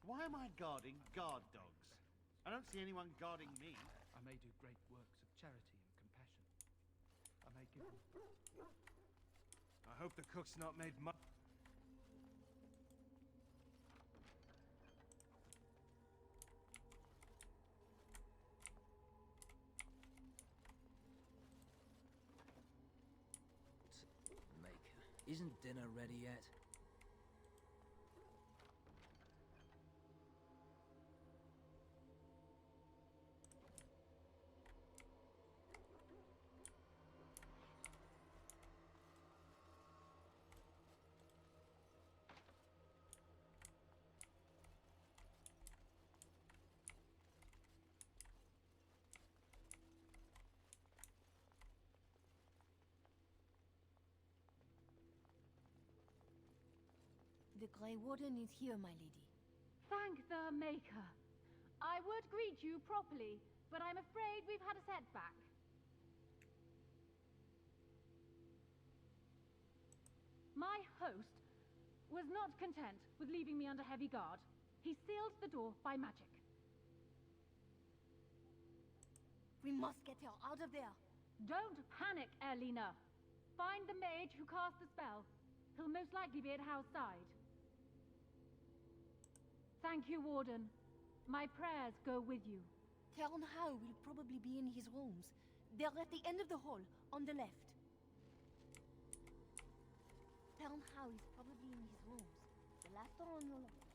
Why am I guarding guard dogs? I don't see anyone guarding me. I may do great works of charity and compassion. I may give I hope the cook's not made much. Maker, isn't dinner ready yet? The Grey Warden is here, my lady. Thank the Maker. I would greet you properly, but I'm afraid we've had a setback. My host was not content with leaving me under heavy guard. He sealed the door by magic. We must get her out of there. Don't panic, Erlina. Find the mage who cast the spell. He'll most likely be at Hal's side. Thank you, Warden. My prayers go with you. Count Howe will probably be in his rooms. They're at the end of the hall, on the left. Count Howe is probably in his rooms. The last door on your left.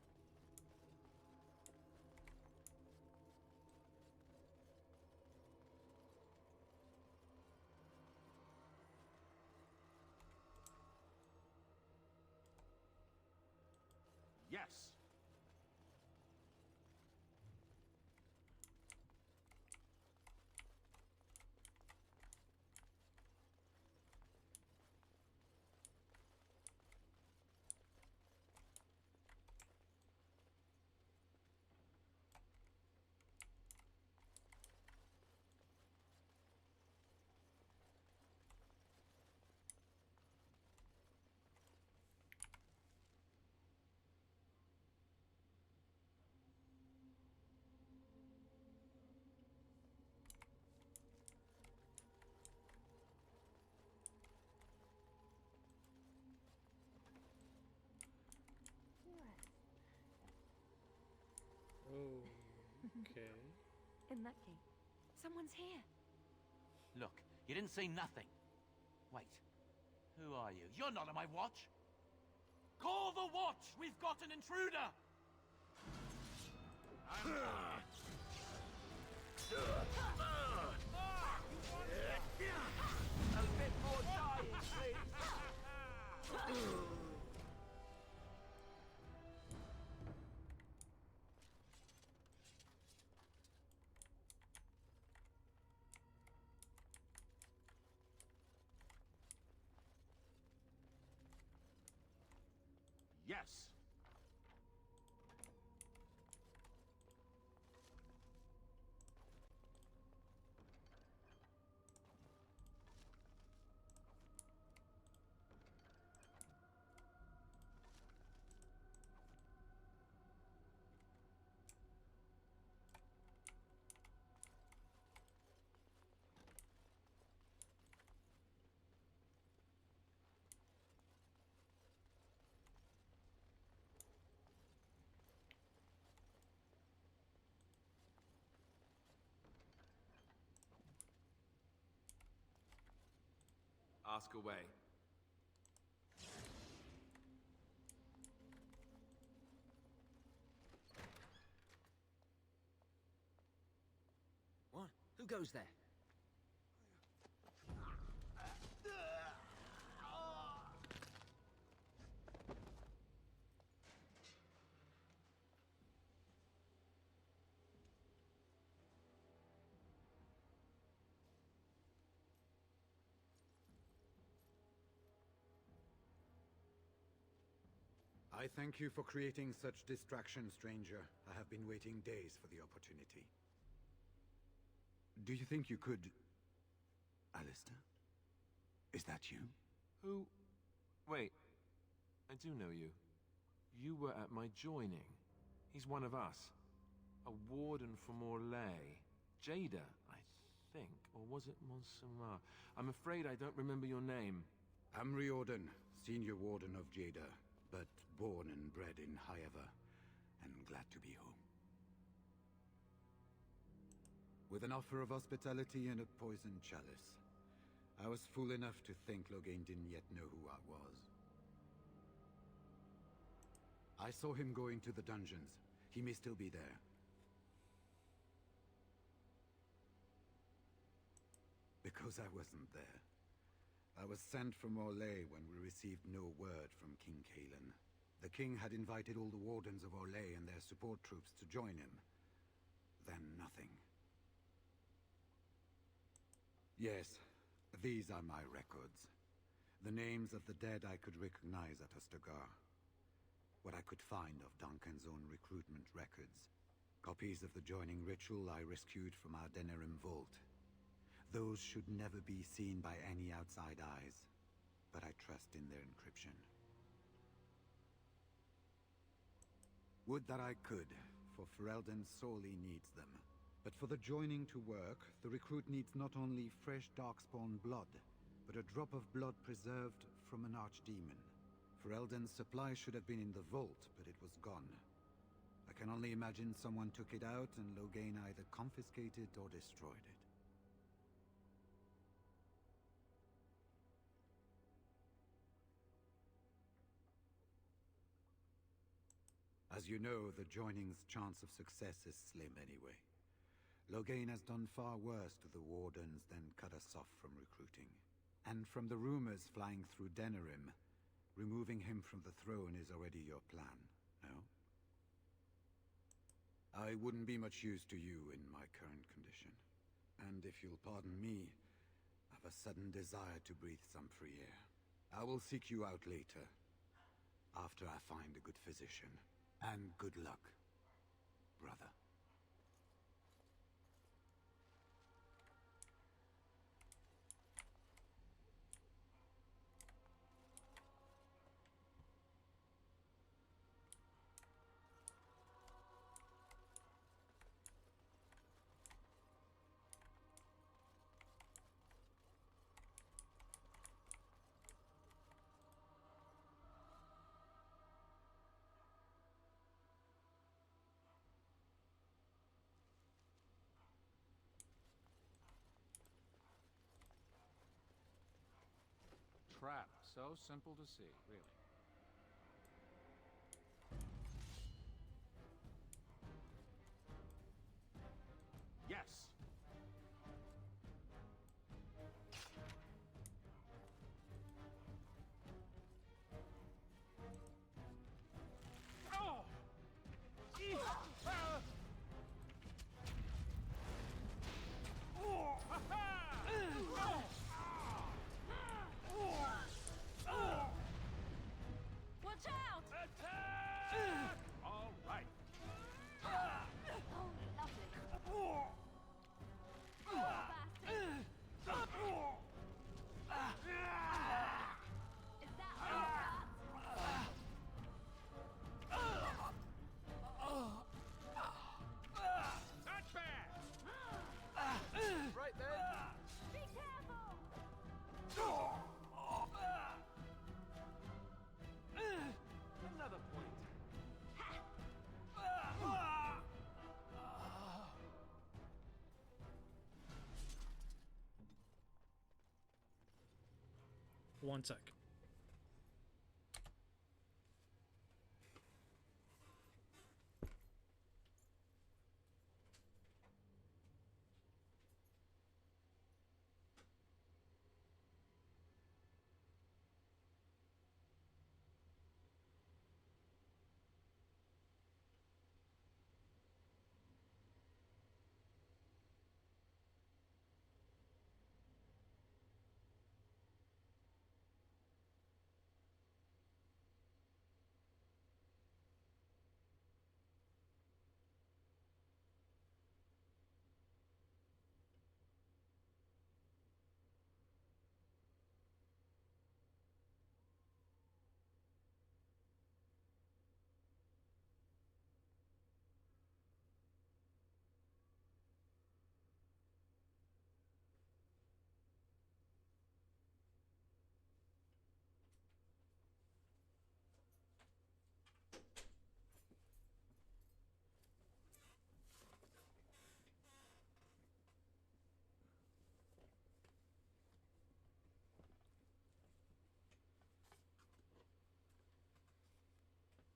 Yes. Okay. In that case, someone's here. Look, you didn't say nothing. Wait. Who are you? You're not on my watch. Call the watch! We've got an intruder! A bit more dying, please. Yes. Ask away. What? Who goes there? I thank you for creating such distraction, stranger. I have been waiting days for the opportunity. Do you think you could... Alistair? Is that you? Who? Wait. I do know you. You were at my joining. He's one of us. A warden from Orlais. Jada, I think. Or was it Montserrat? I'm afraid I don't remember your name. I'm Riordan, Senior Warden of Jada, but born and bred in Highever, and glad to be home. With an offer of hospitality and a poisoned chalice, I was fool enough to think Loghain didn't yet know who I was. I saw him go into the dungeons. He may still be there. Because I wasn't there. I was sent from Orlais when we received no word from King Cailan. The king had invited all the wardens of Orlais and their support troops to join him. Then nothing. Yes, these are my records. The names of the dead I could recognize at Ostagar. What I could find of Duncan's own recruitment records. Copies of the joining ritual I rescued from our Denerim vault. Those should never be seen by any outside eyes, but I trust in their encryption. Would that I could, for Ferelden sorely needs them. But for the joining to work, the recruit needs not only fresh Darkspawn blood, but a drop of blood preserved from an archdemon. Ferelden's supply should have been in the vault, but it was gone. I can only imagine someone took it out and Loghain either confiscated or destroyed it. As you know, the joining's chance of success is slim anyway. Loghain has done far worse to the Wardens than cut us off from recruiting. And from the rumors flying through Denerim, removing him from the throne is already your plan, no? I wouldn't be much use to you in my current condition. And if you'll pardon me, I've a sudden desire to breathe some free air. I will seek you out later, after I find a good physician. And good luck, brother. Trap. So simple to see, really. Yes! Oh! Eek! Ah! Oh! Ha-ha! Oh! Watch out! Attack! All right. Oh, lovely. Oh, Is that all you got? Not bad! Right then. Be careful! Another point. One sec.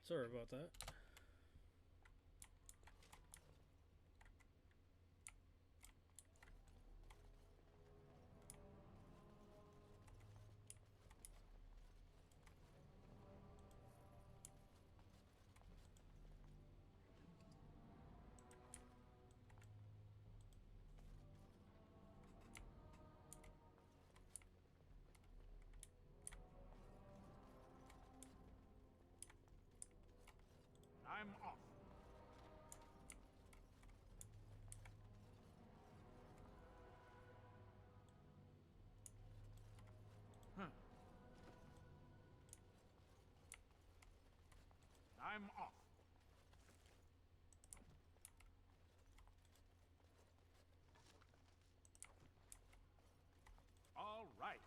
Sorry about that. I'm off. Huh. I'm off. All right.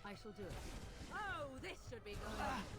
I shall do it. Oh, this should be good.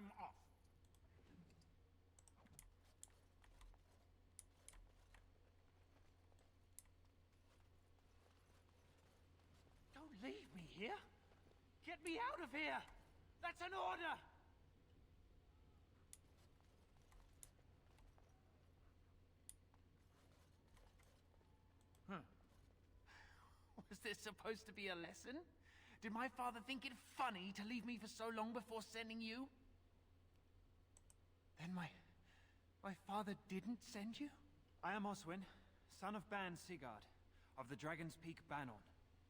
I'm off. Don't leave me here. Get me out of here. That's an order. Huh. Was this supposed to be a lesson? Did my father think it funny to leave me for so long before sending you? Then my father didn't send you? I am Oswin, son of Ban Sigurd, of the Dragon's Peak Banon.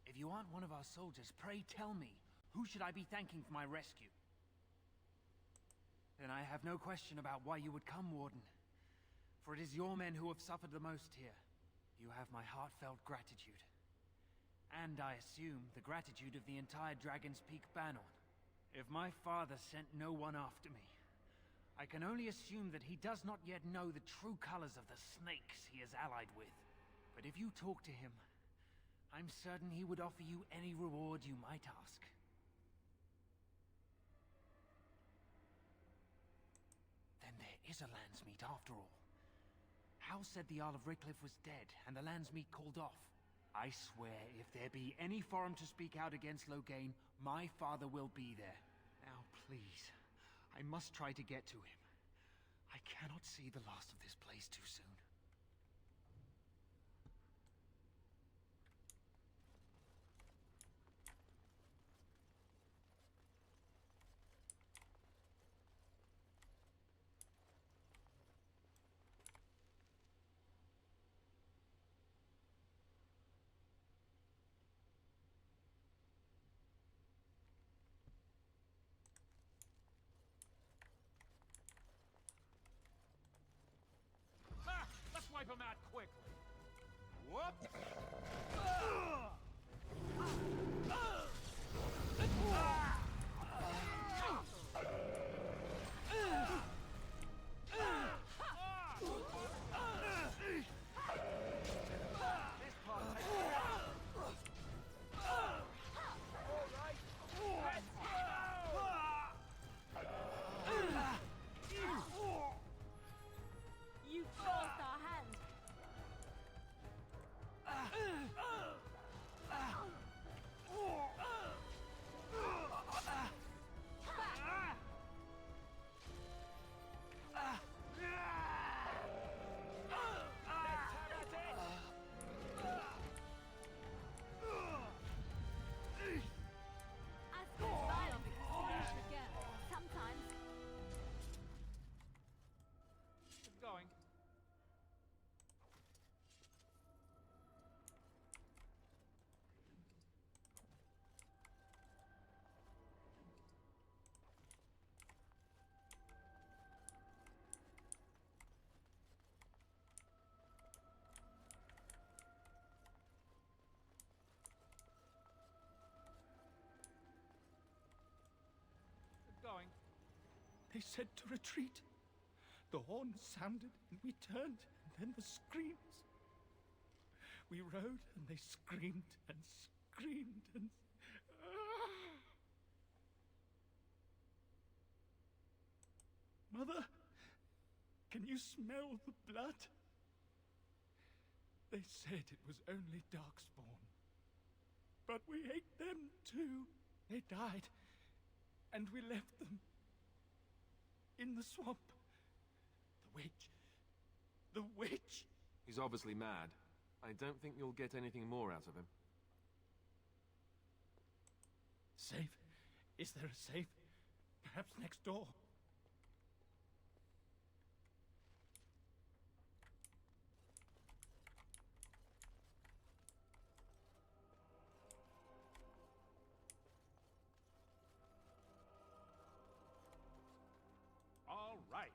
If you aren't one of our soldiers, pray tell me, who should I be thanking for my rescue? Then I have no question about why you would come, Warden. For it is your men who have suffered the most here. You have my heartfelt gratitude. And I assume the gratitude of the entire Dragon's Peak Banon. If my father sent no one after me, I can only assume that he does not yet know the true colors of the snakes he is allied with. But if you talk to him, I'm certain he would offer you any reward you might ask. Then there is a Landsmeet after all. Hal said the Jarl of Redcliffe was dead, and the Landsmeet called off. I swear, if there be any forum to speak out against Loghain, my father will be there. Now, please, I must try to get to him. I cannot see the last of this place too soon. Wipe them out quickly. Whoops! You forced our hand. Going. Going. They said to retreat. The horn sounded, and we turned, and then the screams. We rode, and they screamed and screamed and... Mother, can you smell the blood? They said it was only Darkspawn. But we ate them too. They died, and we left them in the swamp. The witch. The witch! He's obviously mad. I don't think you'll get anything more out of him. Safe? Is there a safe? Perhaps next door? All right.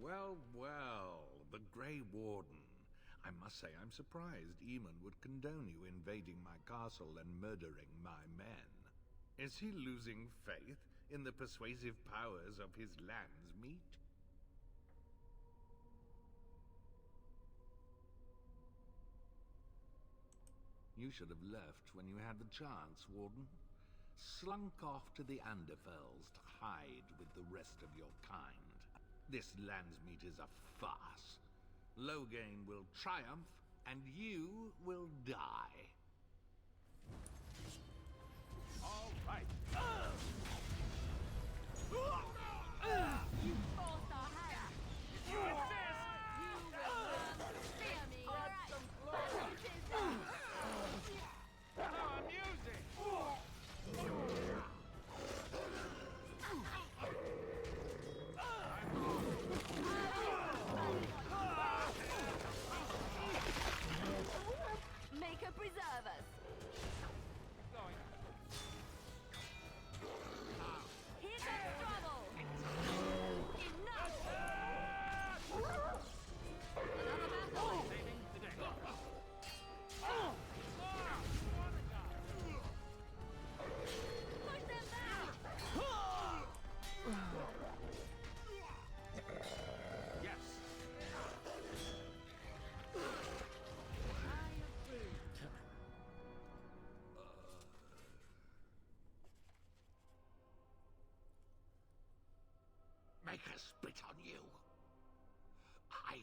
Well, well, the Grey Warden. I must say I'm surprised Eamon would condone you invading my castle and murdering my men. Is he losing faith in the persuasive powers of his landsmeet? You should have left when you had the chance, Warden. Slunk off to the Anderfells to hide with the rest of your kind. This landsmeet is a farce. Loghain will triumph, and you will die. All right. You forced our hand. If you insist, you will learn to fear me. All right. How amusing! Maker preserve us. Here comes trouble. Enough. Another battle. Saving the day. Push them back. Yes. Make her spit on you. I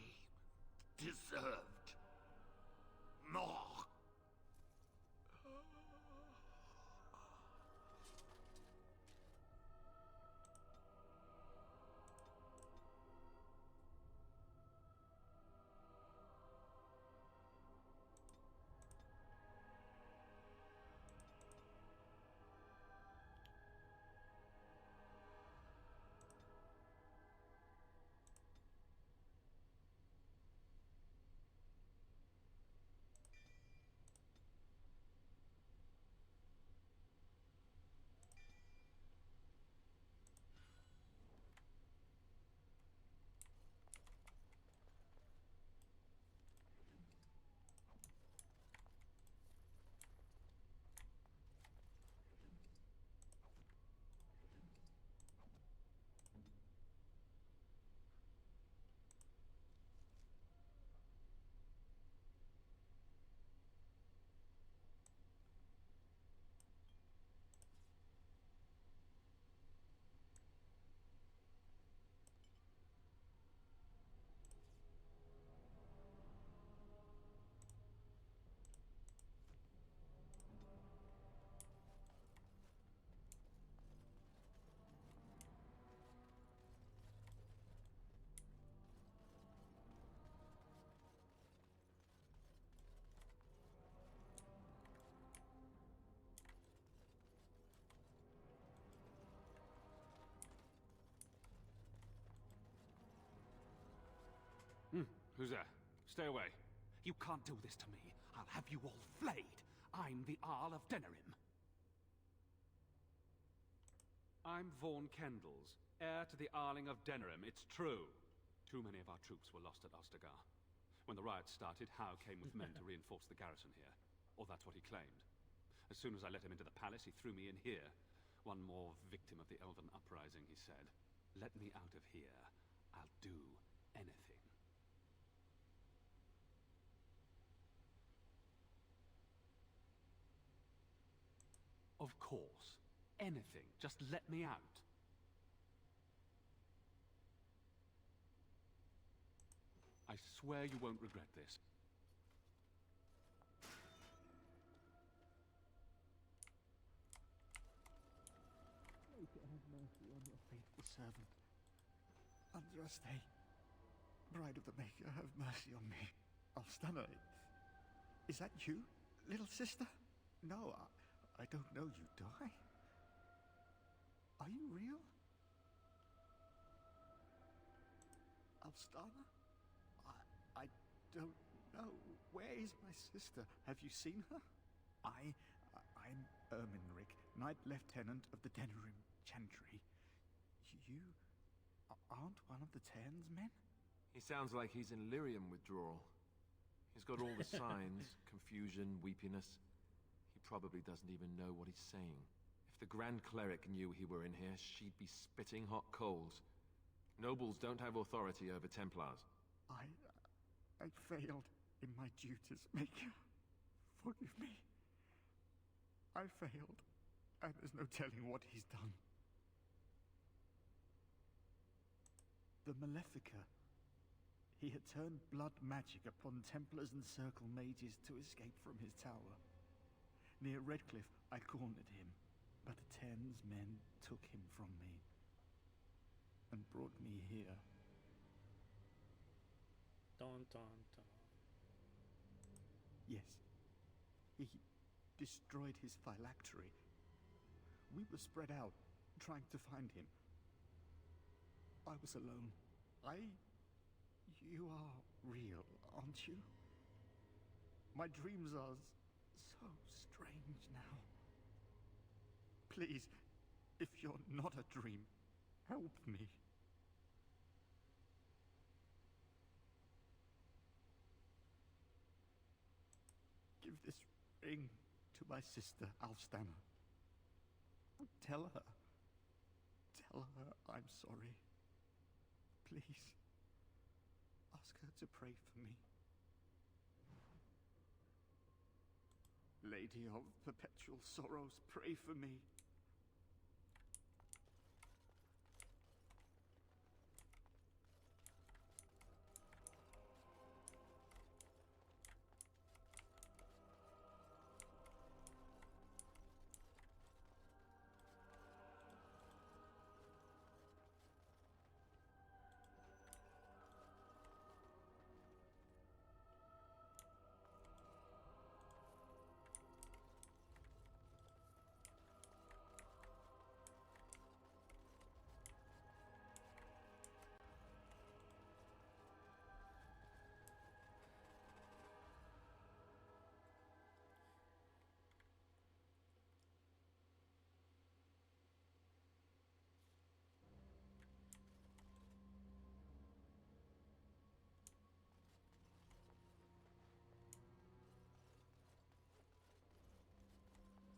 deserved more. Who's there? Stay away. You can't do this to me. I'll have you all flayed. I'm the Arl of Denerim. I'm Vaughan Kendalls, heir to the Arling of Denerim. It's true. Too many of our troops were lost at Ostagar. When the riots started, Howe came with men to reinforce the garrison here. Or that's what he claimed. As soon as I let him into the palace, he threw me in here. One more victim of the Elven uprising, he said. Let me out of here. I'll do anything. Of course. Anything. Just let me out. I swear you won't regret this. May God have mercy on your faithful servant. Andraste, bride of the Maker, have mercy on me. Alstana, is that you, little sister? No, I don't know you, do I? Are you real? Alstana? I don't know. Where is my sister? Have you seen her? I'm Erminric, Knight Lieutenant of the Denerim Chantry. You aren't one of the Tairn's men? He sounds like he's in lyrium withdrawal. He's got all the signs, confusion, weepiness. He probably doesn't even know what he's saying. If the Grand Cleric knew he were in here, she'd be spitting hot coals. Nobles don't have authority over Templars. I failed in my duties, Maker. Forgive me. I failed, and there's no telling what he's done. The Malefica. He had turned blood magic upon Templars and Circle Mages to escape from his tower. Near Redcliffe, I cornered him, but Ten's men took him from me and brought me here. Dun dun dun. Yes, he destroyed his phylactery. We were spread out, trying to find him. I was alone. You are real, aren't you? My dreams are so strange now. Please, if you're not a dream, help me. Give this ring to my sister, Alstana. Tell her I'm sorry. Please. Ask her to pray for me. Lady of Perpetual Sorrows, pray for me.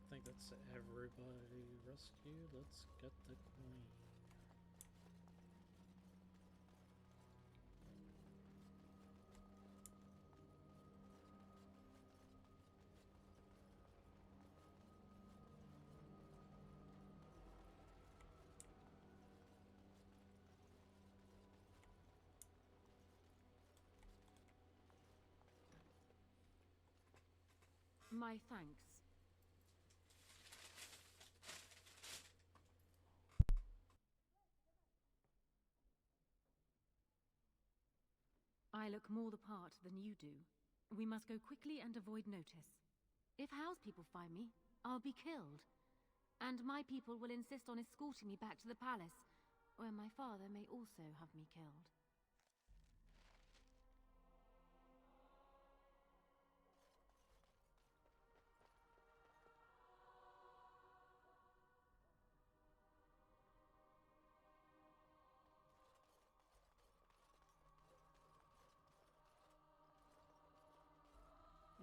I think that's everybody rescued. Let's get the queen. My thanks. I look more the part than you do. We must go quickly and avoid notice. If Howe's people find me, I'll be killed. And my people will insist on escorting me back to the palace, where my father may also have me killed.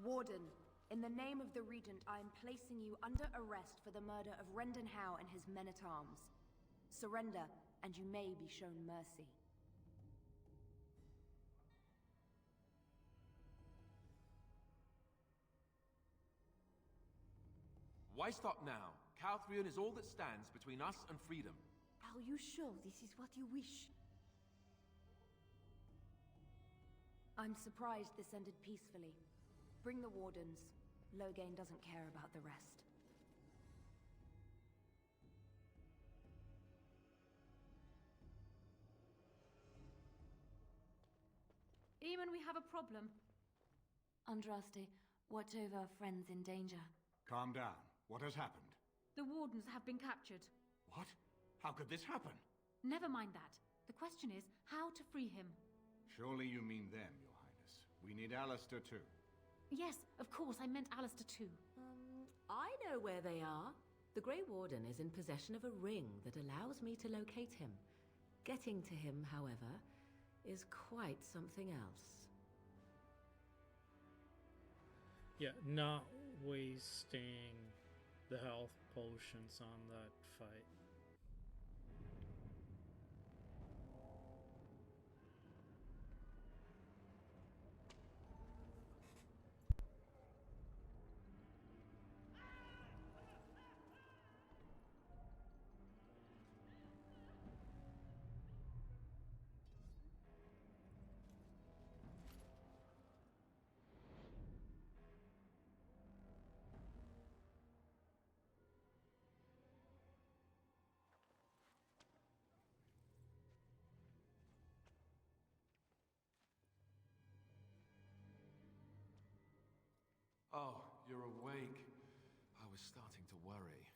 Warden, in the name of the Regent, I am placing you under arrest for the murder of Rendon Howe and his men-at-arms. Surrender, and you may be shown mercy. Why stop now? Calthrion is all that stands between us and freedom. Are you sure this is what you wish? I'm surprised this ended peacefully. Bring the wardens. Loghain doesn't care about the rest. Eamon, we have a problem. Andraste, watch over our friends in danger. Calm down. What has happened? The wardens have been captured. What? How could this happen? Never mind that. The question is how to free him. Surely you mean them, Your Highness. We need Alistair too. Yes, of course, I meant Alistair too. I know where they are. The Grey Warden is in possession of a ring that allows me to locate him. Getting to him, however, is quite something else. Yeah, not wasting the health potions on that fight. Oh, you're awake. I was starting to worry.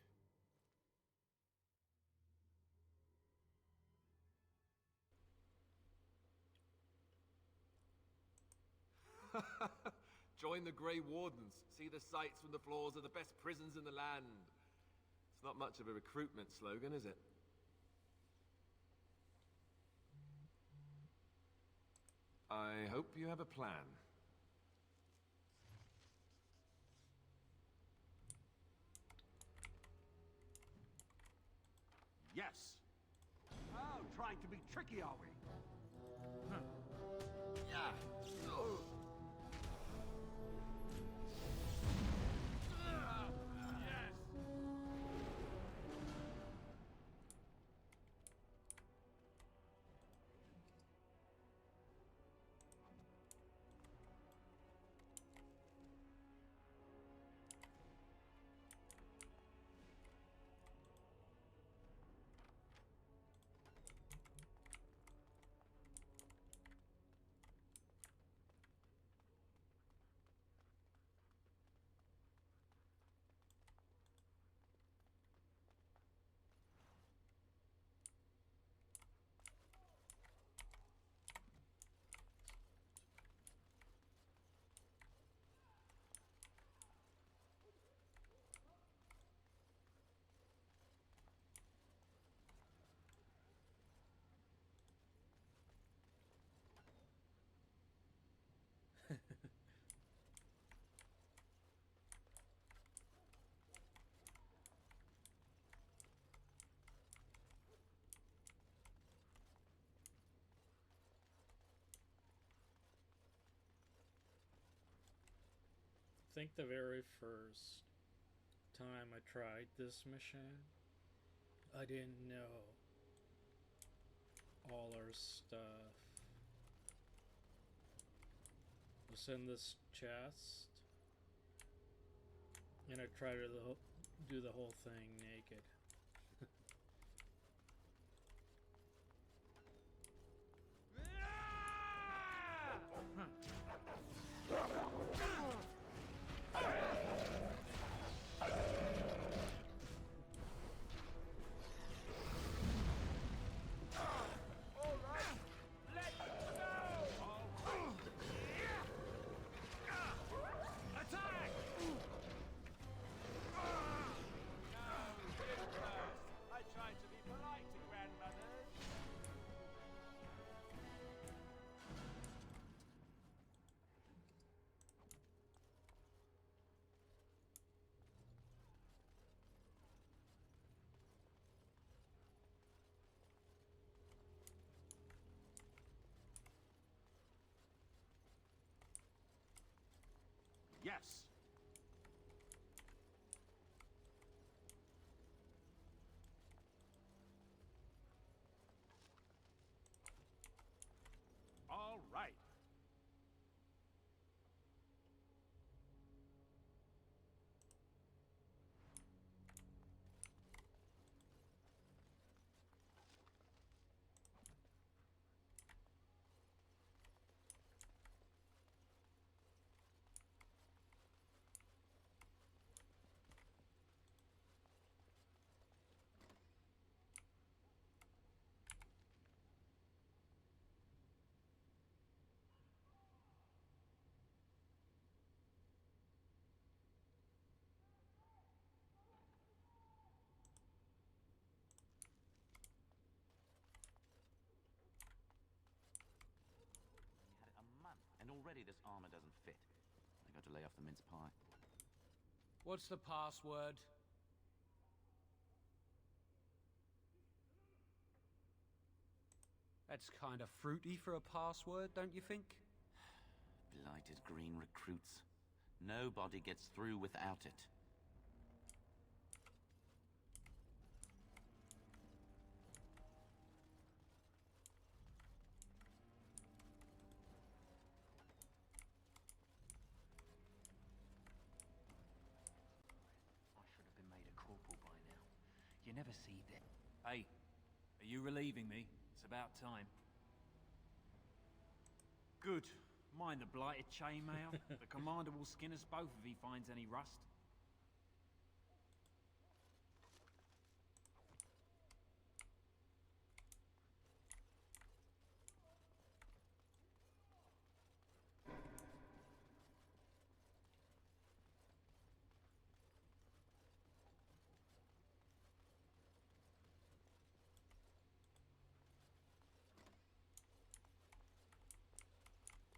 Join the Grey Wardens. See the sights from the floors of the best prisons in the land. It's not much of a recruitment slogan, is it? I hope you have a plan. Yes. Oh, trying to be tricky, are we? Yeah. Oh. I think the very first time I tried this mission, I didn't know all our stuff was in this chest, and I tried to do the whole thing naked. Already this armor doesn't fit. I got to lay off the mince pie. What's the password? That's kind of fruity for a password, don't you think? Blighted green recruits. Nobody gets through without it. I should have been made a corporal by now. You never see that. Hey, are you relieving me? It's about time. Good. Mind the blighted chainmail. The commander will skin us both if he finds any rust.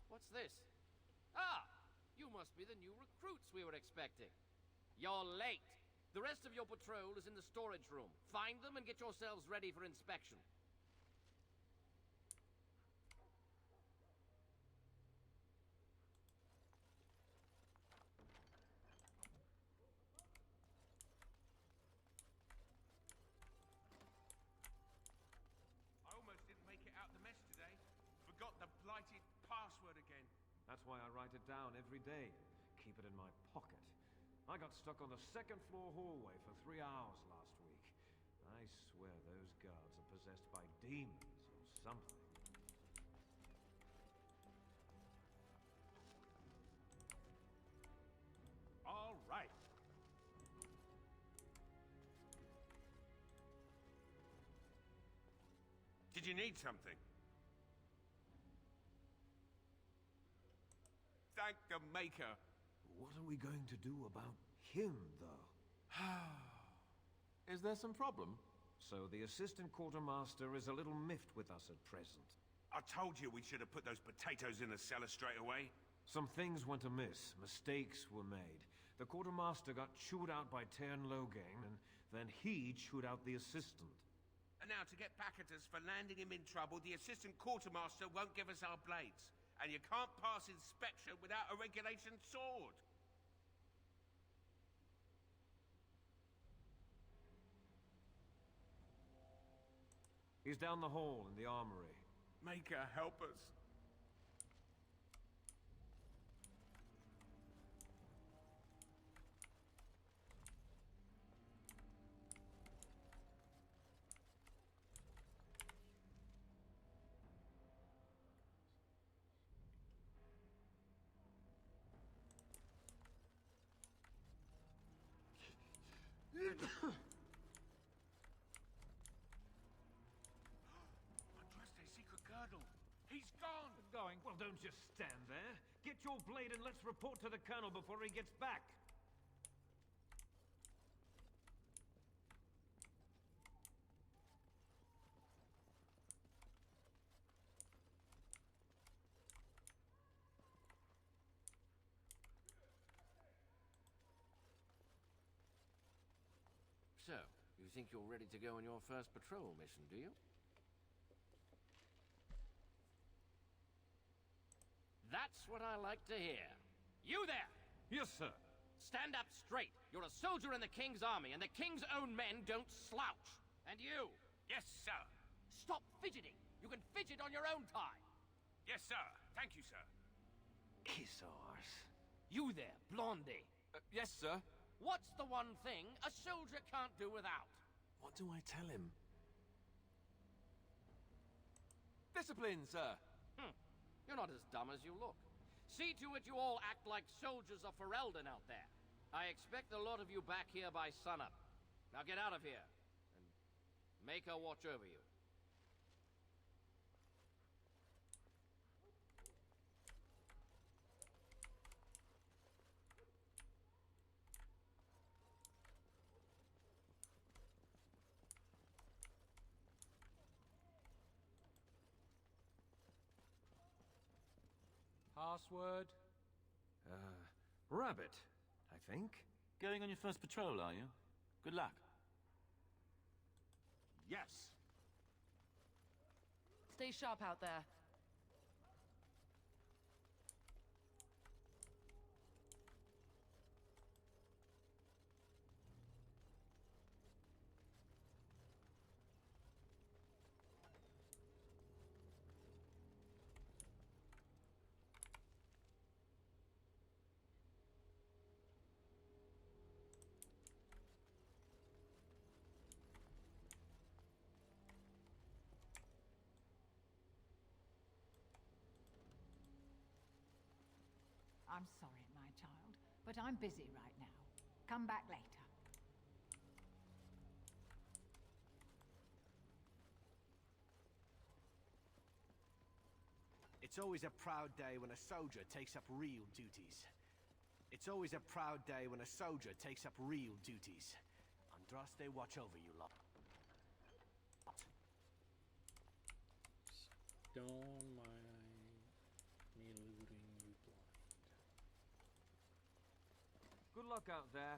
What's this? Ah! You must be the new recruits we were expecting. You're late. The rest of your patrol is in the storage room. Find them and get yourselves ready for inspection. I almost didn't make it out the mess today. Forgot the blighted password again. That's why I write it down every day. Keep it in my pocket. I got stuck on the second floor hallway for 3 hours last week. I swear those guards are possessed by demons or something. All right. Did you need something? Thank the Maker. What are we going to do about him, though? Is there some problem? So the assistant quartermaster is a little miffed with us at present. I told you we should have put those potatoes in the cellar straight away. Some things went amiss. Mistakes were made. The quartermaster got chewed out by Tern Loghain, and then he chewed out the assistant. And now to get back at us for landing him in trouble, the assistant quartermaster won't give us our blades. And you can't pass inspection without a regulation sword. He's down the hall in the armory. Maker, help us. Andraste's secret girdle. He's gone. Going? Well, don't just stand there. Get your blade and let's report to the colonel before he gets back. So, you think you're ready to go on your first patrol mission, do you? That's what I like to hear. You there! Yes, sir. Stand up straight. You're a soldier in the King's army, and the King's own men don't slouch. And you? Yes, sir. Stop fidgeting. You can fidget on your own time. Yes, sir. Thank you, sir. Kiss ours. You there, Blondie. Yes, sir. What's the one thing a soldier can't do without? What do I tell him? Discipline, sir. You're not as dumb as you look. See to it you all act like soldiers of Ferelden out there. I expect a lot of you back here by sunup. Now get out of here, and make her watch over you. last word? Rabbit, I think. Going on your first patrol, are you? Good luck. Yes. Stay sharp out there. I'm sorry, my child, but I'm busy right now. Come back later. It's always a proud day when a soldier takes up real duties. It's always a proud day when a soldier takes up real duties. Andraste, watch over you lot. Don't mind me looting you blind. Good luck out there.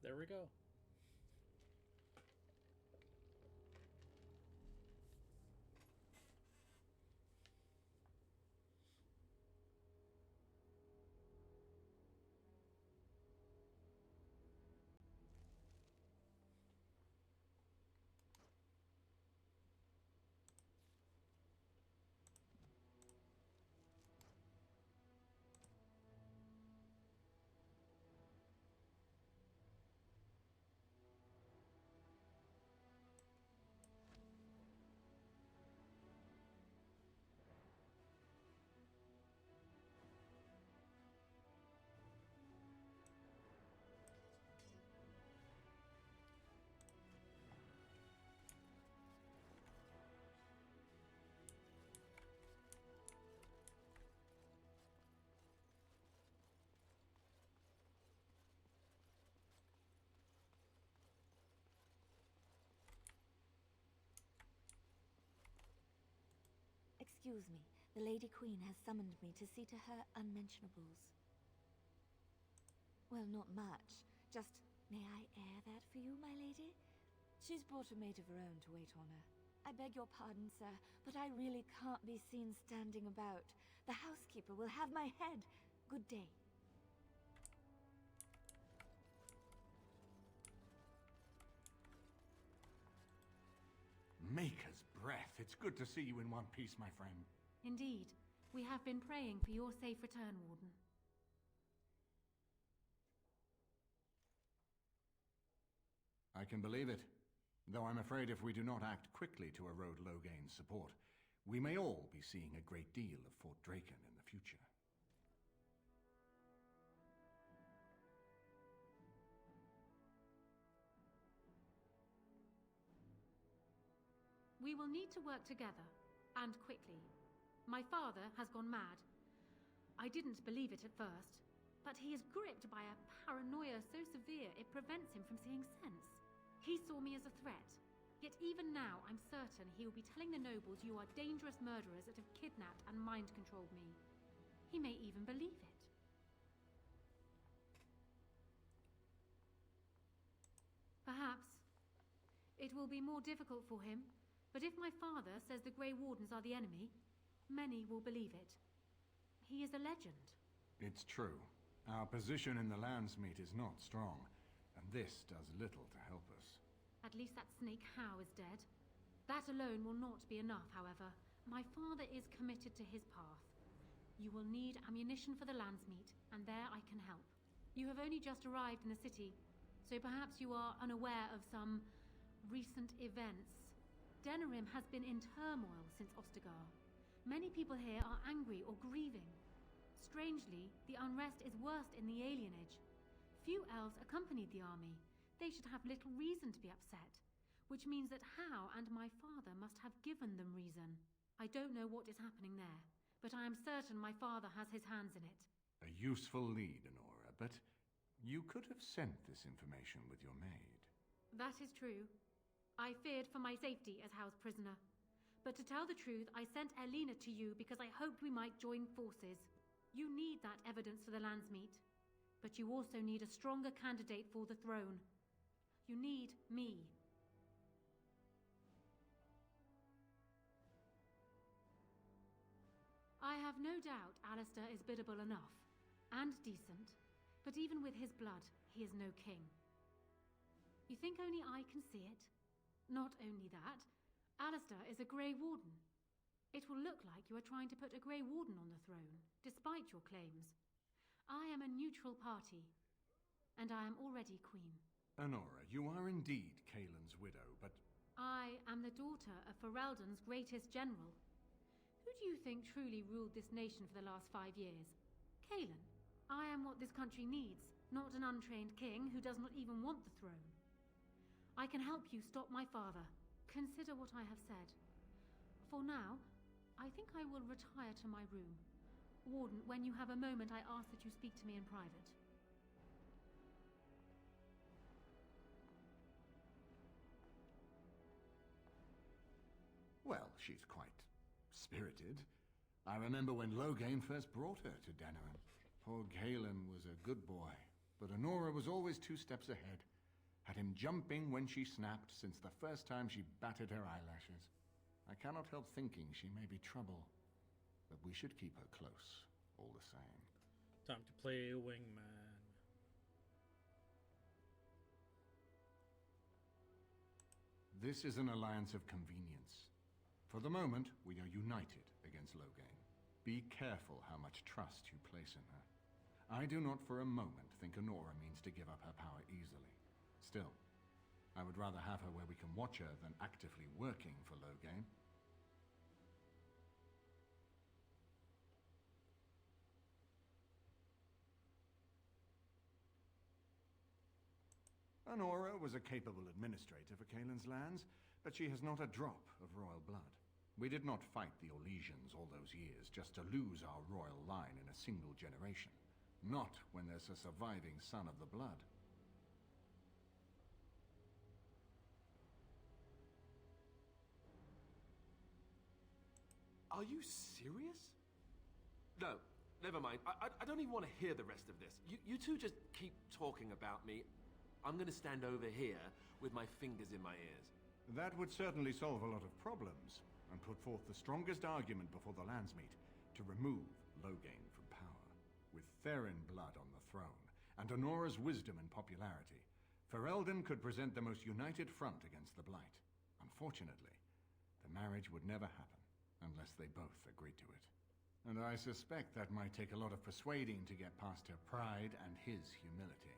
There we go. Excuse me, the Lady Queen has summoned me to see to her unmentionables. Well, not much. Just, may I air that for you, my lady? She's brought a maid of her own to wait on her. I beg your pardon, sir, but I really can't be seen standing about. The housekeeper will have my head. Good day. Maker's breath. It's good to see you in one piece, my friend. Indeed. We have been praying for your safe return, Warden. I can believe it. Though I'm afraid if we do not act quickly to erode Loghain's support, we may all be seeing a great deal of Fort Draken in the future. We will need to work together, and quickly. My father has gone mad. I didn't believe it at first, but he is gripped by a paranoia so severe it prevents him from seeing sense. He saw me as a threat, yet even now I'm certain he will be telling the nobles you are dangerous murderers that have kidnapped and mind-controlled me. He may even believe it. Perhaps. It will be more difficult for him. But if my father says the Grey Wardens are the enemy, many will believe it. He is a legend. It's true. Our position in the Landsmeet is not strong, and this does little to help us. At least that snake How is dead. That alone will not be enough, however. My father is committed to his path. You will need ammunition for the Landsmeet, and there I can help. You have only just arrived in the city, so perhaps you are unaware of some recent events. Denerim has been in turmoil since Ostagar. Many people here are angry or grieving. Strangely, the unrest is worst in the alienage. Few elves accompanied the army. They should have little reason to be upset, which means that Hao and my father must have given them reason. I don't know what is happening there, but I am certain my father has his hands in it. A useful lead, Honora, but you could have sent this information with your maid. That is true. I feared for my safety as Hao's prisoner. But to tell the truth, I sent Elena to you because I hoped we might join forces. You need that evidence for the Landsmeet, but you also need a stronger candidate for the throne. You need me. I have no doubt Alistair is biddable enough, and decent, but even with his blood, he is no king. You think only I can see it? Not only that, Alistair is a Grey Warden. It will look like you are trying to put a Grey Warden on the throne, despite your claims. I am a neutral party, and I am already queen. Honora, you are indeed Kaelin's widow, but... I am the daughter of Ferelden's greatest general. Who do you think truly ruled this nation for the last 5 years? Kaelin. I am what this country needs, not an untrained king who does not even want the throne. I can help you stop my father. Consider what I have said. For now, I think I will retire to my room. Warden, when you have a moment, I ask that you speak to me in private. Well, she's quite spirited. I remember when Loghain first brought her to Denerim. Poor Galen was a good boy, but Honora was always 2 steps ahead. Had him jumping when she snapped since the first time she batted her eyelashes. I cannot help thinking she may be trouble, but we should keep her close, all the same. Time to play wingman. This is an alliance of convenience. For the moment, we are united against Loghain. Be careful how much trust you place in her. I do not for a moment think Honora means to give up her power easily. Still, I would rather have her where we can watch her than actively working for Loghain. Honora was a capable administrator for Kaelin's lands, but she has not a drop of royal blood. We did not fight the Orlesians all those years just to lose our royal line in a single generation. Not when there's a surviving son of the blood. Are you serious? No, never mind. I don't even want to hear the rest of this. You two just keep talking about me. I'm gonna stand over here with my fingers in my ears. That would certainly solve a lot of problems, and put forth the strongest argument before the Landsmeet to remove Loghain from power. With Therin blood on the throne, and Honora's wisdom and popularity, Ferelden could present the most united front against the Blight. Unfortunately, the marriage would never happen, unless they both agreed to it. And I suspect that might take a lot of persuading to get past her pride and his humility.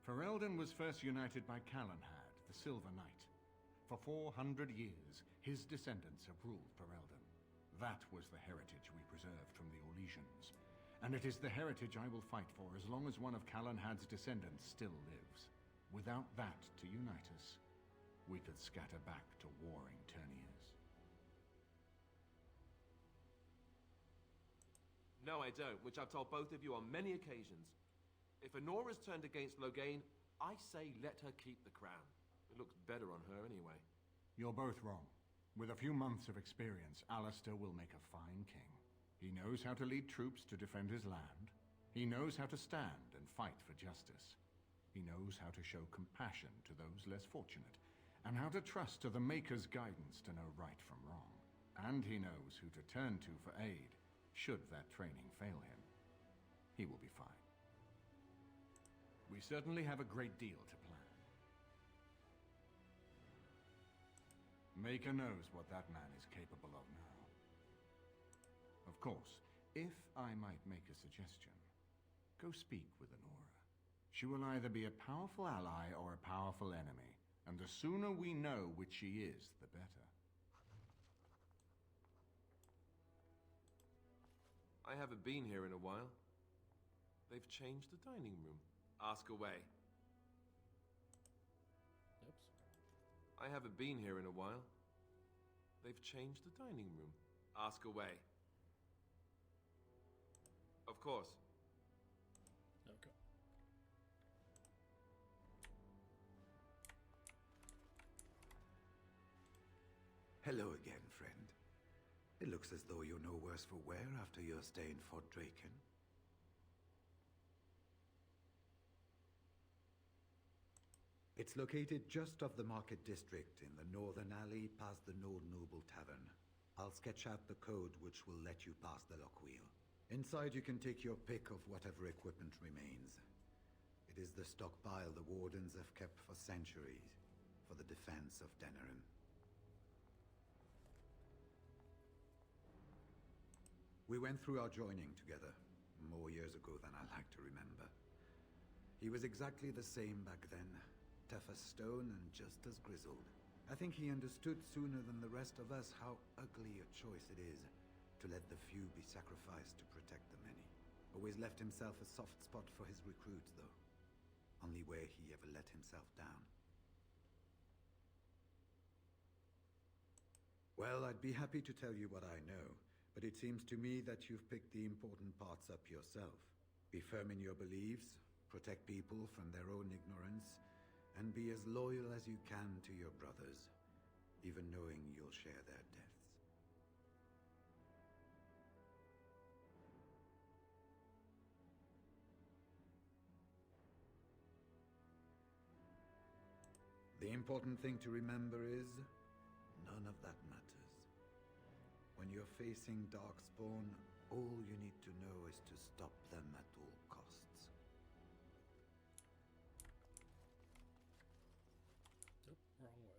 Ferelden was first united by Calenhad, the Silver Knight. For 400 years, his descendants have ruled Ferelden. That was the heritage we preserved from the Orlesians. And it is the heritage I will fight for as long as one of Calenhad's descendants still lives. Without that to unite us, we could scatter back to warring Terniers. No, I don't, which I've told both of you on many occasions. If Honora's turned against Loghain, I say let her keep the crown. It looks better on her anyway. You're both wrong. With a few months of experience, Alistair will make a fine king. He knows how to lead troops to defend his land. He knows how to stand and fight for justice. He knows how to show compassion to those less fortunate, and how to trust to the Maker's guidance to know right from wrong. And he knows who to turn to for aid, should that training fail him. He will be fine. We certainly have a great deal to plan. Maker knows what that man is capable of now. Of course, if I might make a suggestion, go speak with Honora. She will either be a powerful ally or a powerful enemy, and the sooner we know which she is, the better. I haven't been here in a while. They've changed the dining room. Ask away. Oops. I haven't been here in a while. They've changed the dining room. Ask away. Of course. Okay. Hello again, friend. It looks as though you're no worse for wear after your stay in Fort Draken. It's located just off the Market District in the northern alley past the Nord Noble Tavern. I'll sketch out the code which will let you pass the lock wheel. Inside you can take your pick of whatever equipment remains. It is the stockpile the Wardens have kept for centuries for the defense of Denerim. We went through our joining together, more years ago than I like to remember. He was exactly the same back then, tough as stone and just as grizzled. I think he understood sooner than the rest of us how ugly a choice it is to let the few be sacrificed to protect the many. Always left himself a soft spot for his recruits, though. Only where he ever let himself down. Well, I'd be happy to tell you what I know, but it seems to me that you've picked the important parts up yourself. Be firm in your beliefs, protect people from their own ignorance, and be as loyal as you can to your brothers, even knowing you'll share their deaths. The important thing to remember is, none of that matters. When you're facing Darkspawn, all you need to know is to stop them at all costs. Nope, wrong way.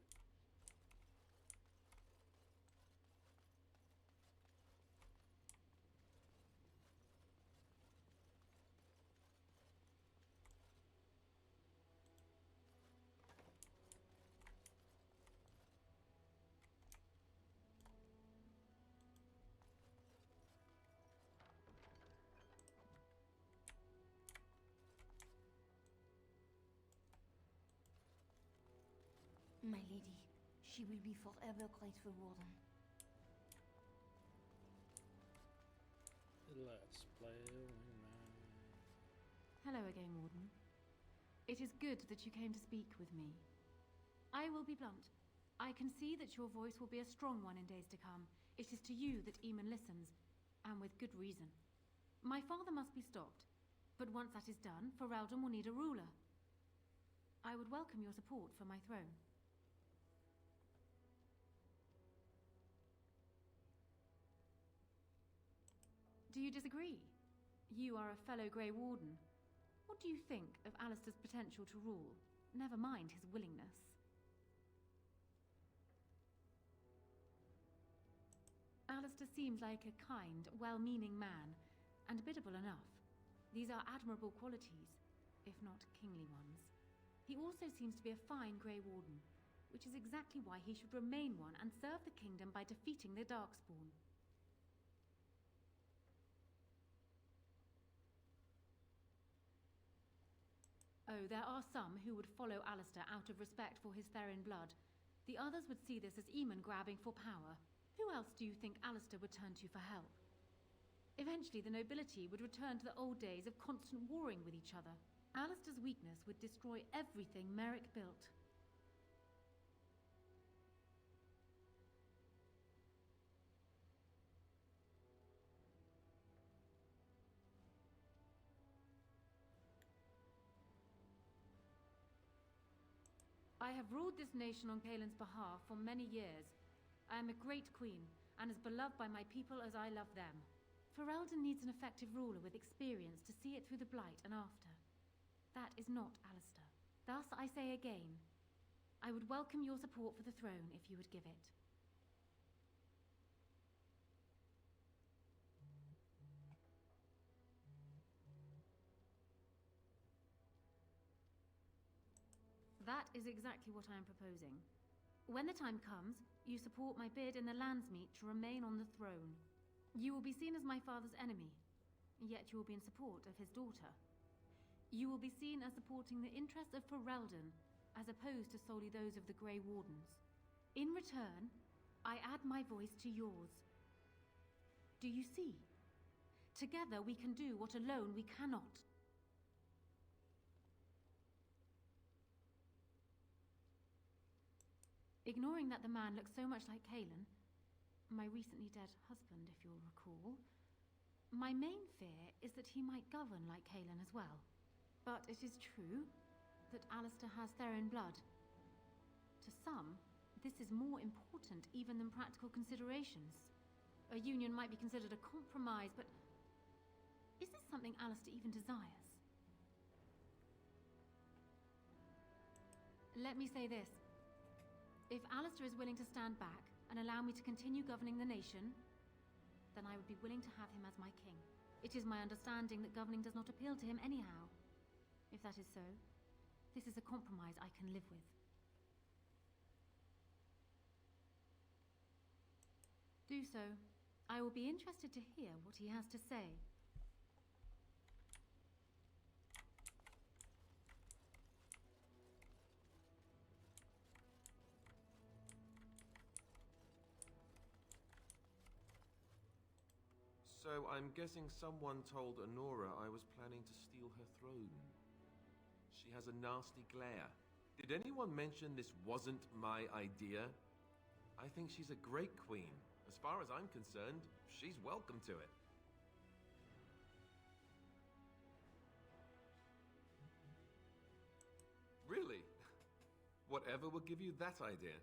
My lady, she will be forever grateful, Warden. Let's play Wingman. Hello again, Warden. It is good that you came to speak with me. I will be blunt. I can see that your voice will be a strong one in days to come. It is to you that Eamon listens, and with good reason. My father must be stopped, but once that is done, Ferelden will need a ruler. I would welcome your support for my throne. Do you disagree? You are a fellow Grey Warden. What do you think of Alistair's potential to rule? Never mind his willingness. Alistair seems like a kind, well-meaning man, and biddable enough. These are admirable qualities, if not kingly ones. He also seems to be a fine Grey Warden, which is exactly why he should remain one and serve the kingdom by defeating the Darkspawn. Oh, there are some who would follow Alistair out of respect for his Therin blood. The others would see this as Eamon grabbing for power. Who else do you think Alistair would turn to for help? Eventually, the nobility would return to the old days of constant warring with each other. Alistair's weakness would destroy everything Merrick built. I have ruled this nation on Kaelin's behalf for many years. I am a great queen, and as beloved by my people as I love them. Ferelden needs an effective ruler with experience to see it through the Blight and after. That is not Alistair. Thus, I say again, I would welcome your support for the throne if you would give it. That is exactly what I am proposing. When the time comes, you support my bid in the Landsmeet to remain on the throne. You will be seen as my father's enemy, yet you will be in support of his daughter. You will be seen as supporting the interests of Ferelden, as opposed to solely those of the Grey Wardens. In return, I add my voice to yours. Do you see? Together we can do what alone we cannot. Ignoring that the man looks so much like Kalen, my recently dead husband, if you'll recall, my main fear is that he might govern like Kalen as well. But it is true that Alistair has Theron blood. To some, this is more important even than practical considerations. A union might be considered a compromise, but is this something Alistair even desires? Let me say this. If Alistair is willing to stand back and allow me to continue governing the nation, then I would be willing to have him as my king. It is my understanding that governing does not appeal to him anyhow. If that is so, this is a compromise I can live with. Do so. I will be interested to hear what he has to say. So I'm guessing someone told Honora I was planning to steal her throne. She has a nasty glare. Did anyone mention this wasn't my idea? I think she's a great queen. As far as I'm concerned, she's welcome to it. Really? Whatever will give you that idea?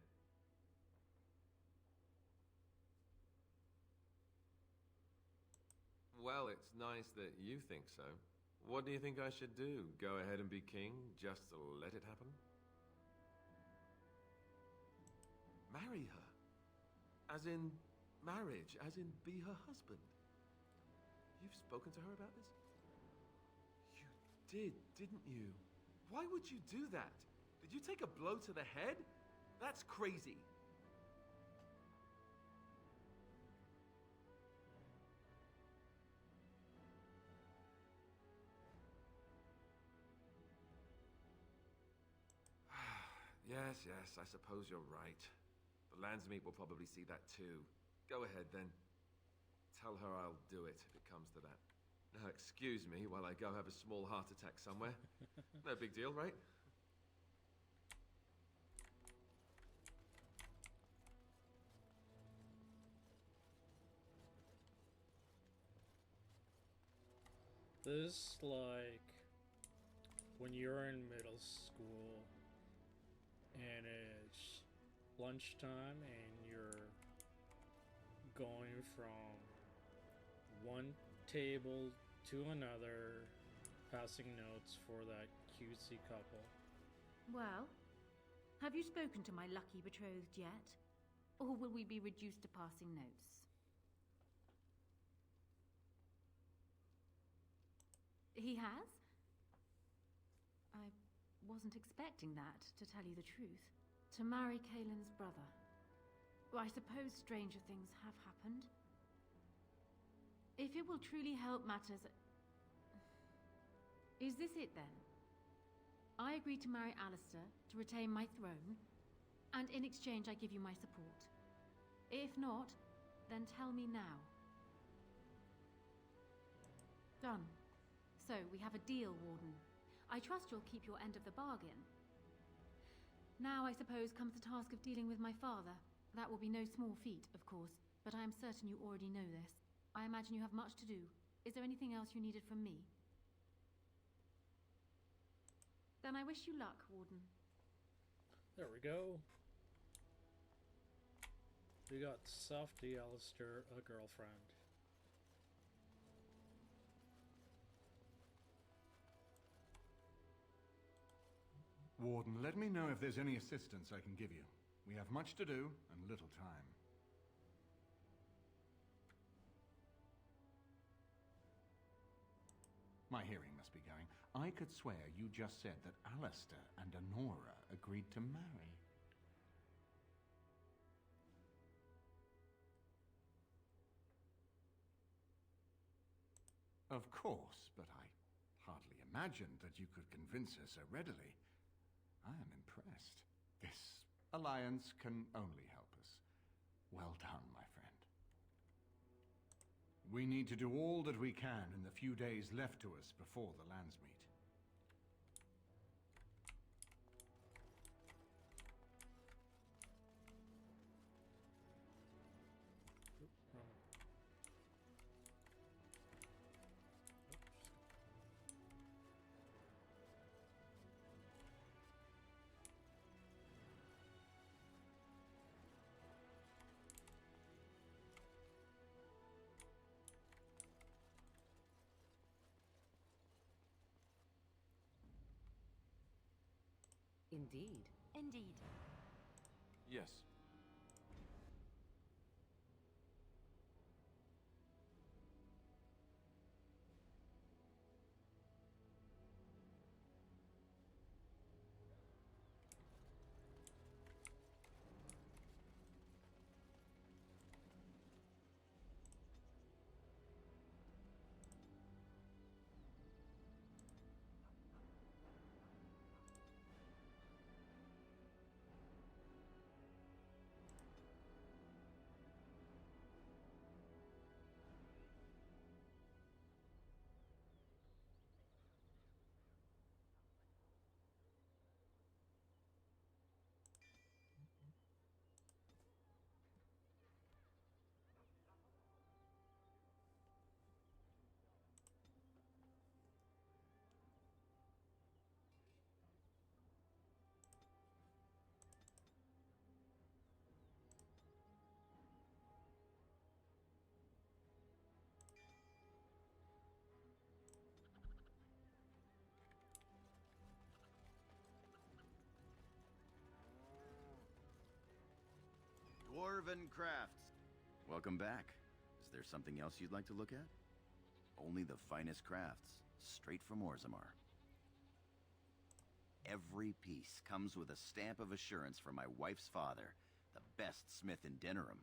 Well, it's nice that you think so. What do you think I should do? Go ahead and be king, just to let it happen? Marry her? As in marriage, as in be her husband? You've spoken to her about this? You did, didn't you? Why would you do that? Did you take a blow to the head? That's crazy. Yes, I suppose you're right. The Landsmeet will probably see that too. Go ahead then. Tell her I'll do it if it comes to that. Now excuse me while I go have a small heart attack somewhere. No big deal, right? This like when you're in middle school and it's lunchtime and you're going from one table to another, passing notes for that cutesy couple. Well, have you spoken to my lucky betrothed yet? Or will we be reduced to passing notes? He has? I wasn't expecting that, to tell you the truth. To marry Kalen's brother. Well, I suppose stranger things have happened. If it will truly help matters... Is this it then? I agree to marry Alistair to retain my throne, and in exchange I give you my support. If not, then tell me now. Done. So, we have a deal, Warden. I trust you'll keep your end of the bargain. Now, I suppose, comes the task of dealing with my father. That will be no small feat, of course, but I am certain you already know this. I imagine you have much to do. Is there anything else you needed from me? Then I wish you luck, Warden. There we go. We got Softy Alistair a girlfriend. Warden, let me know if there's any assistance I can give you. We have much to do and little time. My hearing must be going. I could swear you just said that Alistair and Honora agreed to marry. Of course, but I hardly imagined that you could convince her so readily. I am impressed. This alliance can only help us. Well done, my friend. We need to do all that we can in the few days left to us before the lands meet. Indeed. Indeed. Yes. Dwarven Crafts. Welcome back. Is there something else you'd like to look at? Only the finest crafts, straight from Orzammar. Every piece comes with a stamp of assurance from my wife's father, the best smith in Denerim.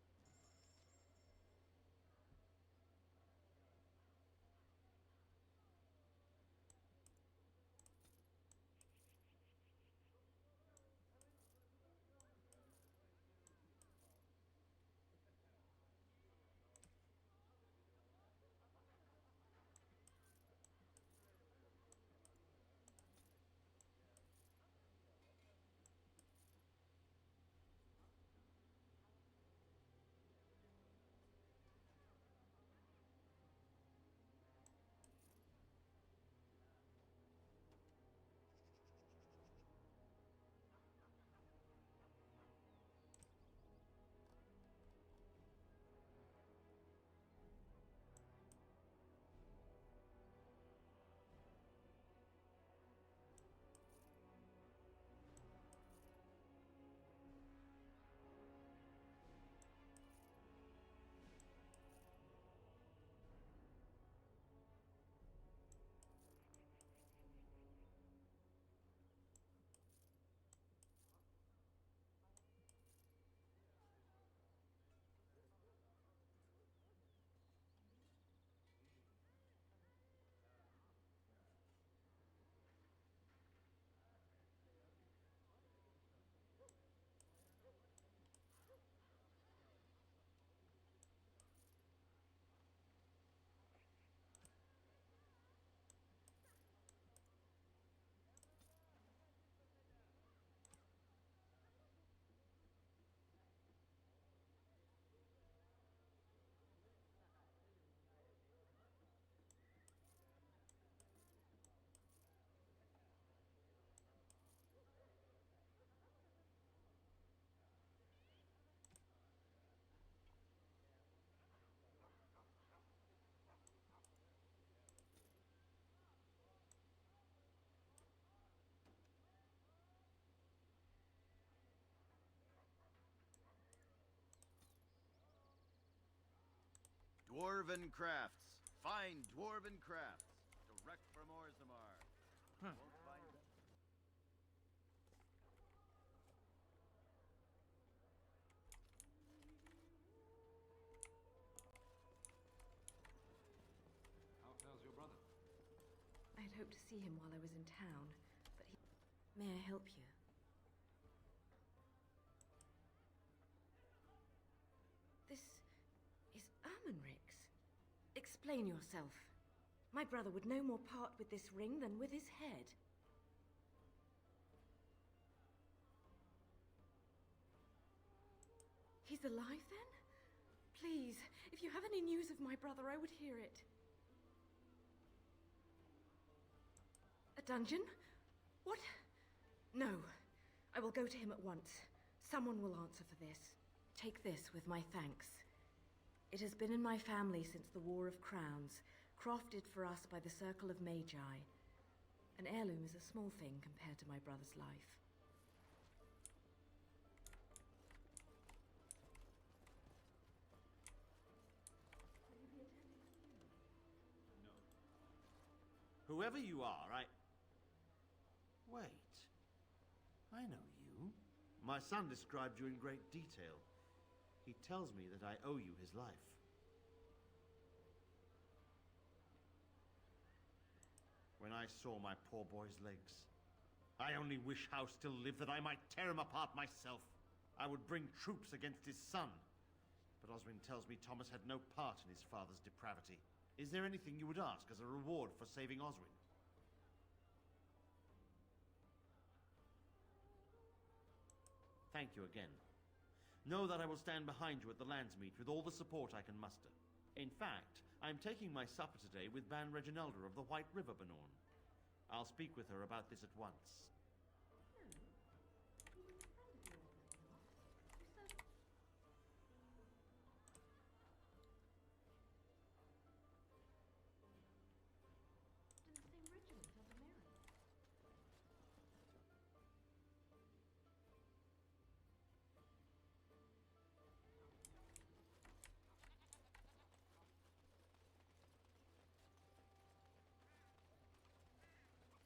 Dwarven Crafts. Fine Dwarven Crafts. Direct from Orzammar. Won't find them. How fares your brother? hoped to see him while I was in town, but he... May I help you? This is Ermenric's. Explain yourself. My brother would no more part with this ring than with his head. He's alive, then? Please, if you have any news of my brother, I would hear it. A dungeon? What? No. I will go to him at once. Someone will answer for this. Take this with my thanks. It has been in my family since the War of Crowns, crafted for us by the Circle of Magi. An heirloom is a small thing compared to my brother's life. Whoever you are, Wait. I know you. My son described you in great detail. He tells me that I owe you his life. When I saw my poor boy's legs, I only wish House still lived that I might tear him apart myself. I would bring troops against his son. But Oswin tells me Thomas had no part in his father's depravity. Is there anything you would ask as a reward for saving Oswin? Thank you again. Know that I will stand behind you at the Landsmeet with all the support I can muster. In fact, I am taking my supper today with Ban Reginalda of the White River Benorn. I'll speak with her about this at once.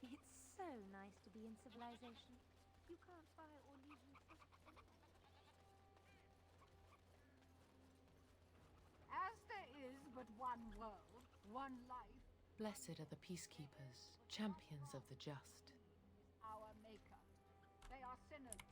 It's so nice to be in civilization. You can't buy or leave your As there is but one world, one life, Blessed are the peacekeepers, champions of the just. our maker. They are sinners.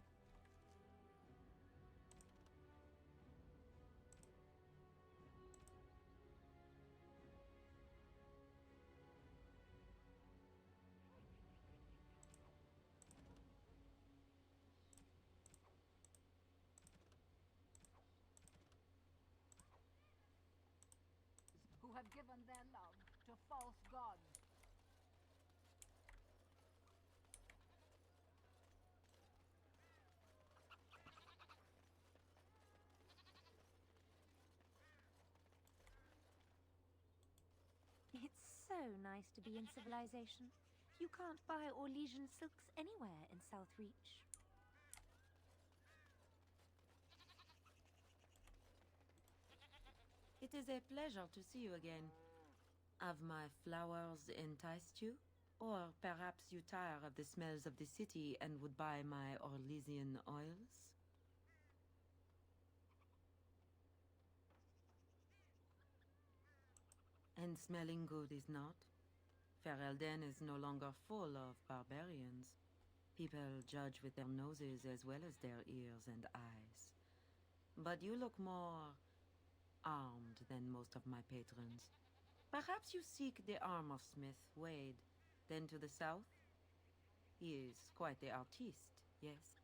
Who have given their love to false gods. It's so nice to be in civilization. You can't buy Orlesian silks anywhere in Southreach. It is a pleasure to see you again. Have my flowers enticed you? Or perhaps you tire of the smells of the city and would buy my Orlesian oils? And smelling good is not? Ferelden is no longer full of barbarians. People judge with their noses as well as their ears and eyes. But you look more armed than most of my patrons. Perhaps you seek the armor smith, Wade. Then to the south? He is quite the artiste, yes?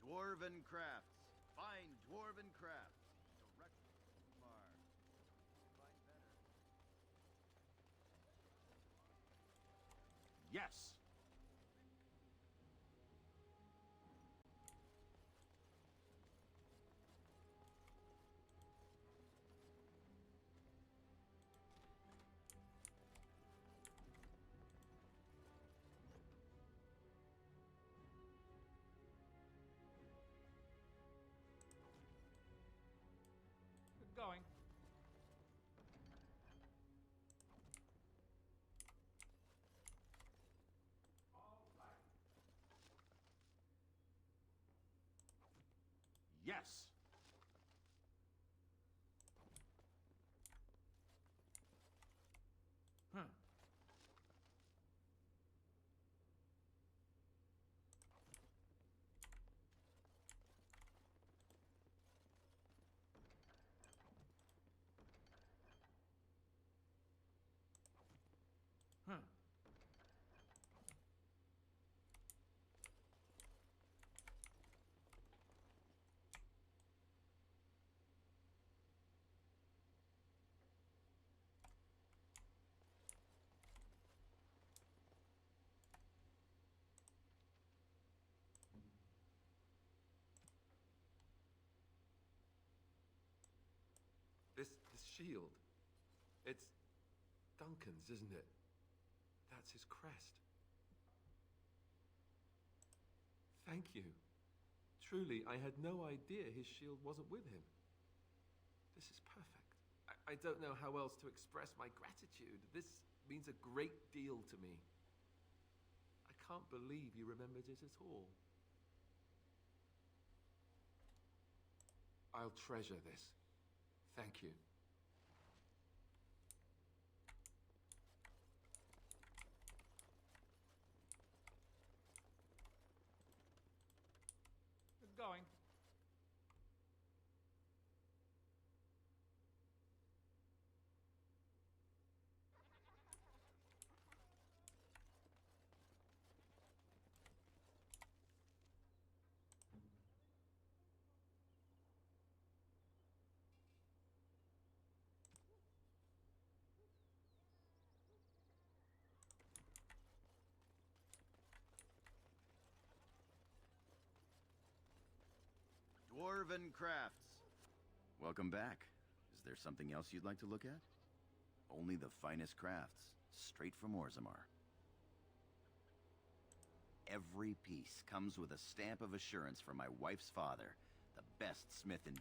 Dwarven crafts. Fine dwarven crafts. Direct from Mars. Find better. Yes! Going. shield. It's Duncan's, isn't it? That's his crest. Thank you. Truly, I had no idea his shield wasn't with him. This is perfect. I don't know how else to express my gratitude. This means a great deal to me. I can't believe you remembered it at all. I'll treasure this. Thank you. Going. Dwarven Crafts. Welcome back. Is there something else you'd like to look at? Only the finest crafts, straight from Orzammar. Every piece comes with a stamp of assurance from my wife's father, the best smith in...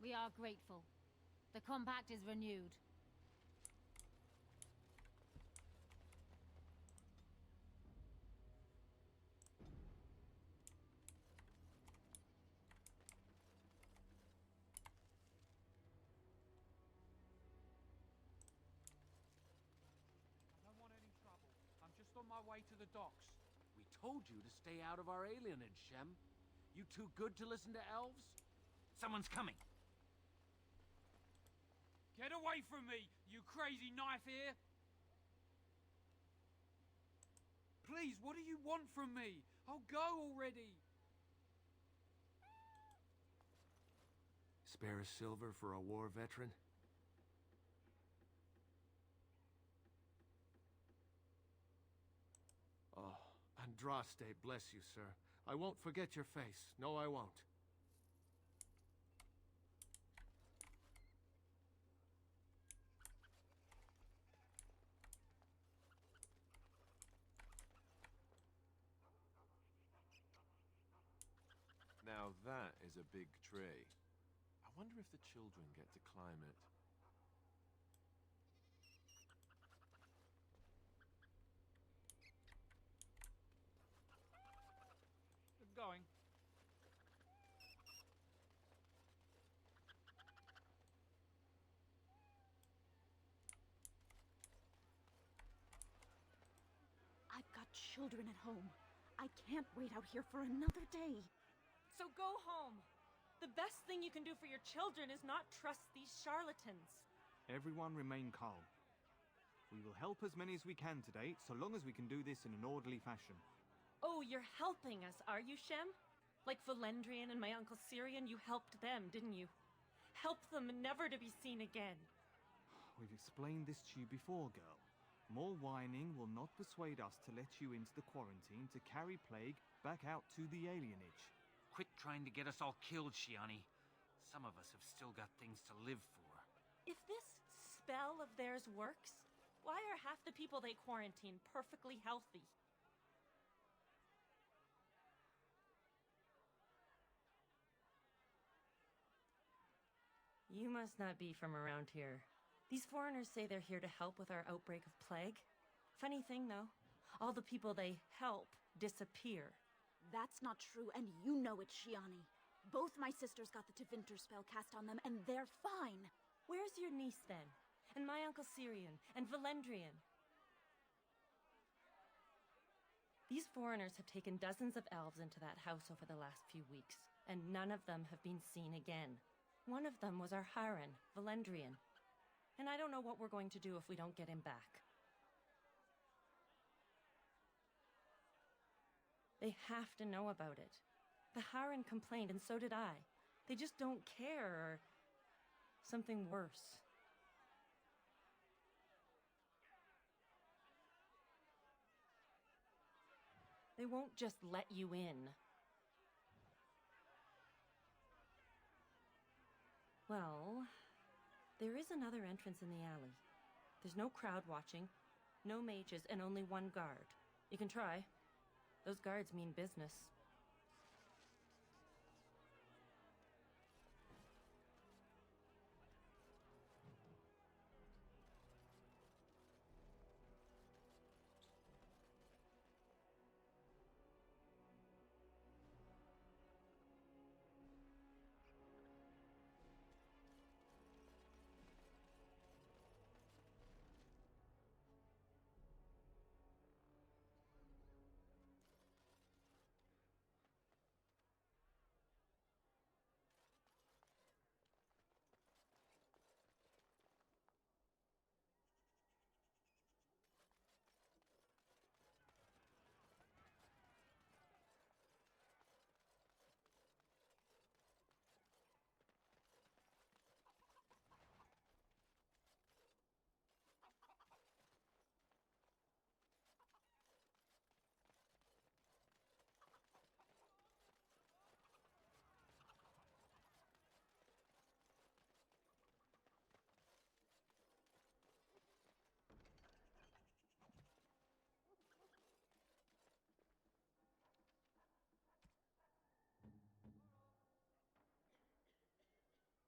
We are grateful. The compact is renewed. way to the docks. We told you to stay out of our alienage, Shem. You too good to listen to elves? Someone's coming. Get away from me, you crazy knife ear! Please, what do you want from me? I'll go already. Spare a silver for a war veteran? Oh, Andraste, bless you, sir. I won't forget your face. No, I won't. Now that is a big tree. I wonder if the children get to climb it. Good going. I've got children at home. I can't wait out here for another day. So go home. The best thing you can do for your children is not trust these charlatans. Everyone remain calm. We will help as many as we can today, so long as we can do this in an orderly fashion. Oh, you're helping us, are you, Shem? Like Valendrian and my Uncle Syrian, you helped them, didn't you? Help them never to be seen again. We've explained this to you before, girl. More whining will not persuade us to let you into the quarantine to carry plague back out to the alienage. Quit trying to get us all killed, Shiani. Some of us have still got things to live for. If this spell of theirs works, why are half the people they quarantine perfectly healthy? You must not be from around here. These foreigners say they're here to help with our outbreak of plague. Funny thing, though, all the people they help disappear. That's not true, and you know it, Shiani. Both my sisters got the Tevinter spell cast on them, and they're fine. Where's your niece, then? And my Uncle Syrian? And Valendrian? These foreigners have taken dozens of elves into that house over the last few weeks, and none of them have been seen again. One of them was our Haran, Valendrian. And I don't know what we're going to do if we don't get him back. They have to know about it. The Haran complained, and so did I. They just don't care, or something worse. They won't just let you in. Well, there is another entrance in the alley. There's no crowd watching, no mages, and only one guard. You can try. Those guards mean business.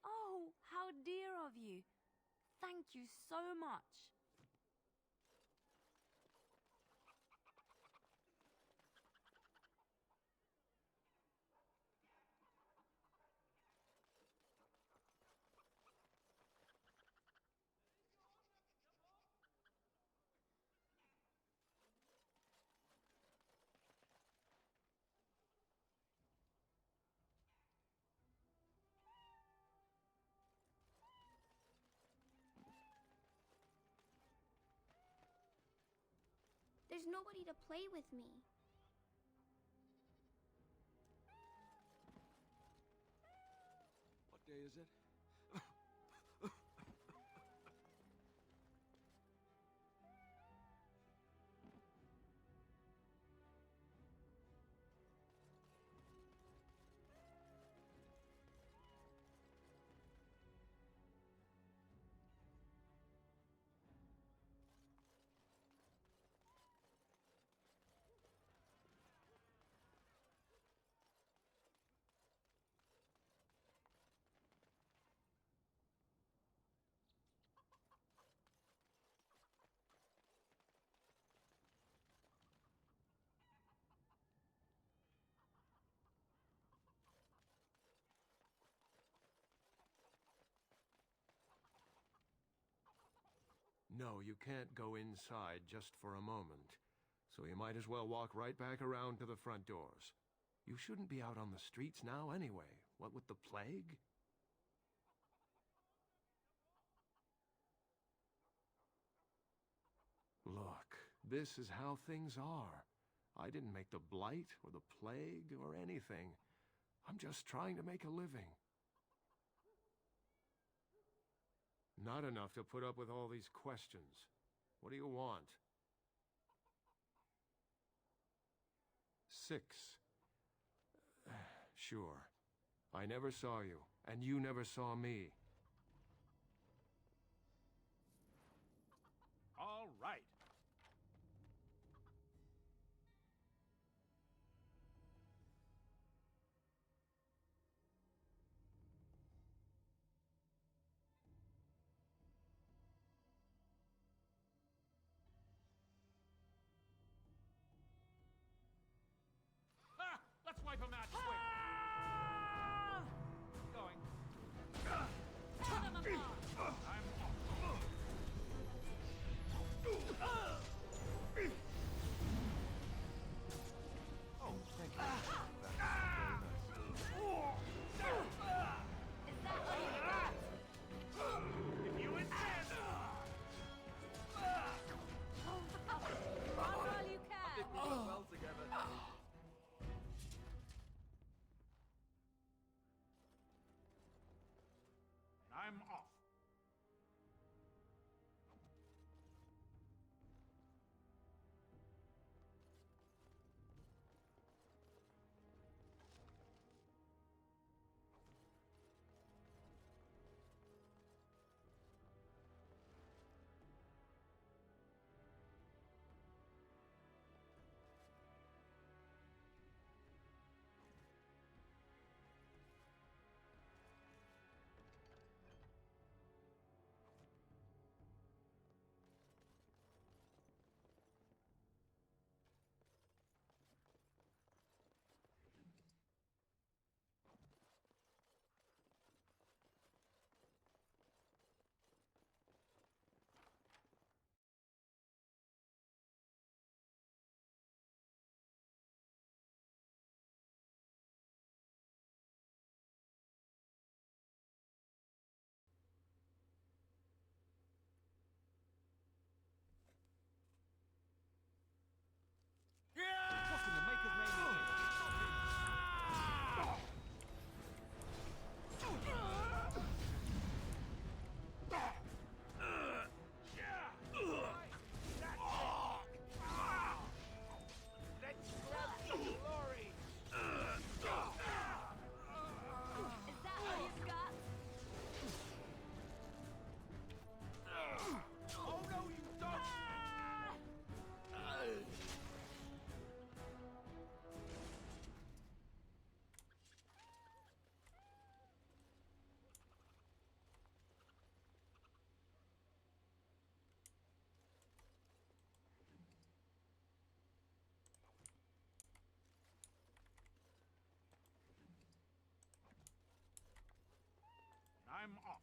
Oh, how dear of you. Thank you so much. There's nobody to play with me. What day is it? No, you can't go inside just for a moment. So you might as well walk right back around to the front doors. You shouldn't be out on the streets now anyway. What with the plague? Look, this is how things are. I didn't make the blight or the plague or anything. I'm just trying to make a living. Not enough to put up with all these questions. What do you want? 6. Sure. I never saw you, and you never saw me. All right. Let's wipe them out quick! Going. Tear them apart! Oh, thank you. Is that all you got? If you insist! Run all you can! I think we work well together. I'm off. What in the maker's name is Let's grab some glory! Is that all you got? Oh no, you don't! I'm off.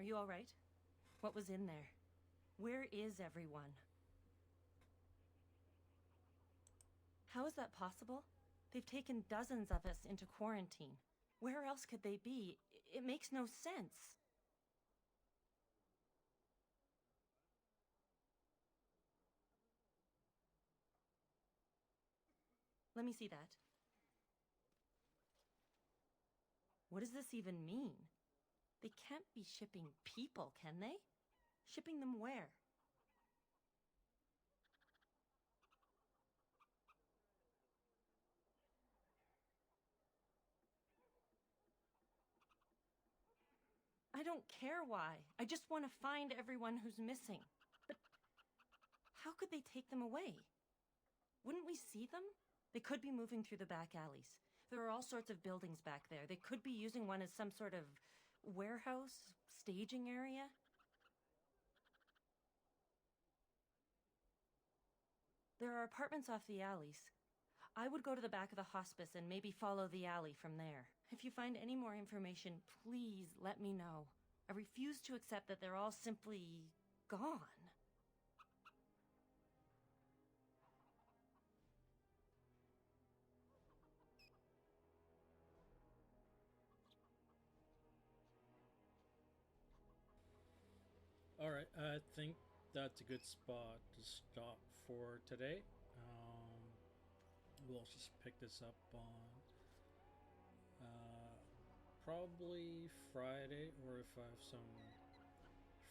Are you all right? What was in there? Where is everyone? How is that possible? They've taken dozens of us into quarantine. Where else could they be? It makes no sense. Let me see that. What does this even mean? They can't be shipping people, can they? Shipping them where? I don't care why. I just want to find everyone who's missing. But how could they take them away? Wouldn't we see them? They could be moving through the back alleys. There are all sorts of buildings back there. They could be using one as some sort of warehouse, staging area. There are apartments off the alleys. I would go to the back of the hospice and maybe follow the alley from there. If you find any more information, please let me know. I refuse to accept that they're all simply gone. Alright, I think that's a good spot to stop for today. We'll just pick this up on probably Friday, or if I have some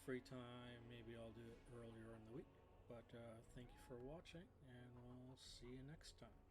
free time, maybe I'll do it earlier in the week. But thank you for watching, and we'll see you next time.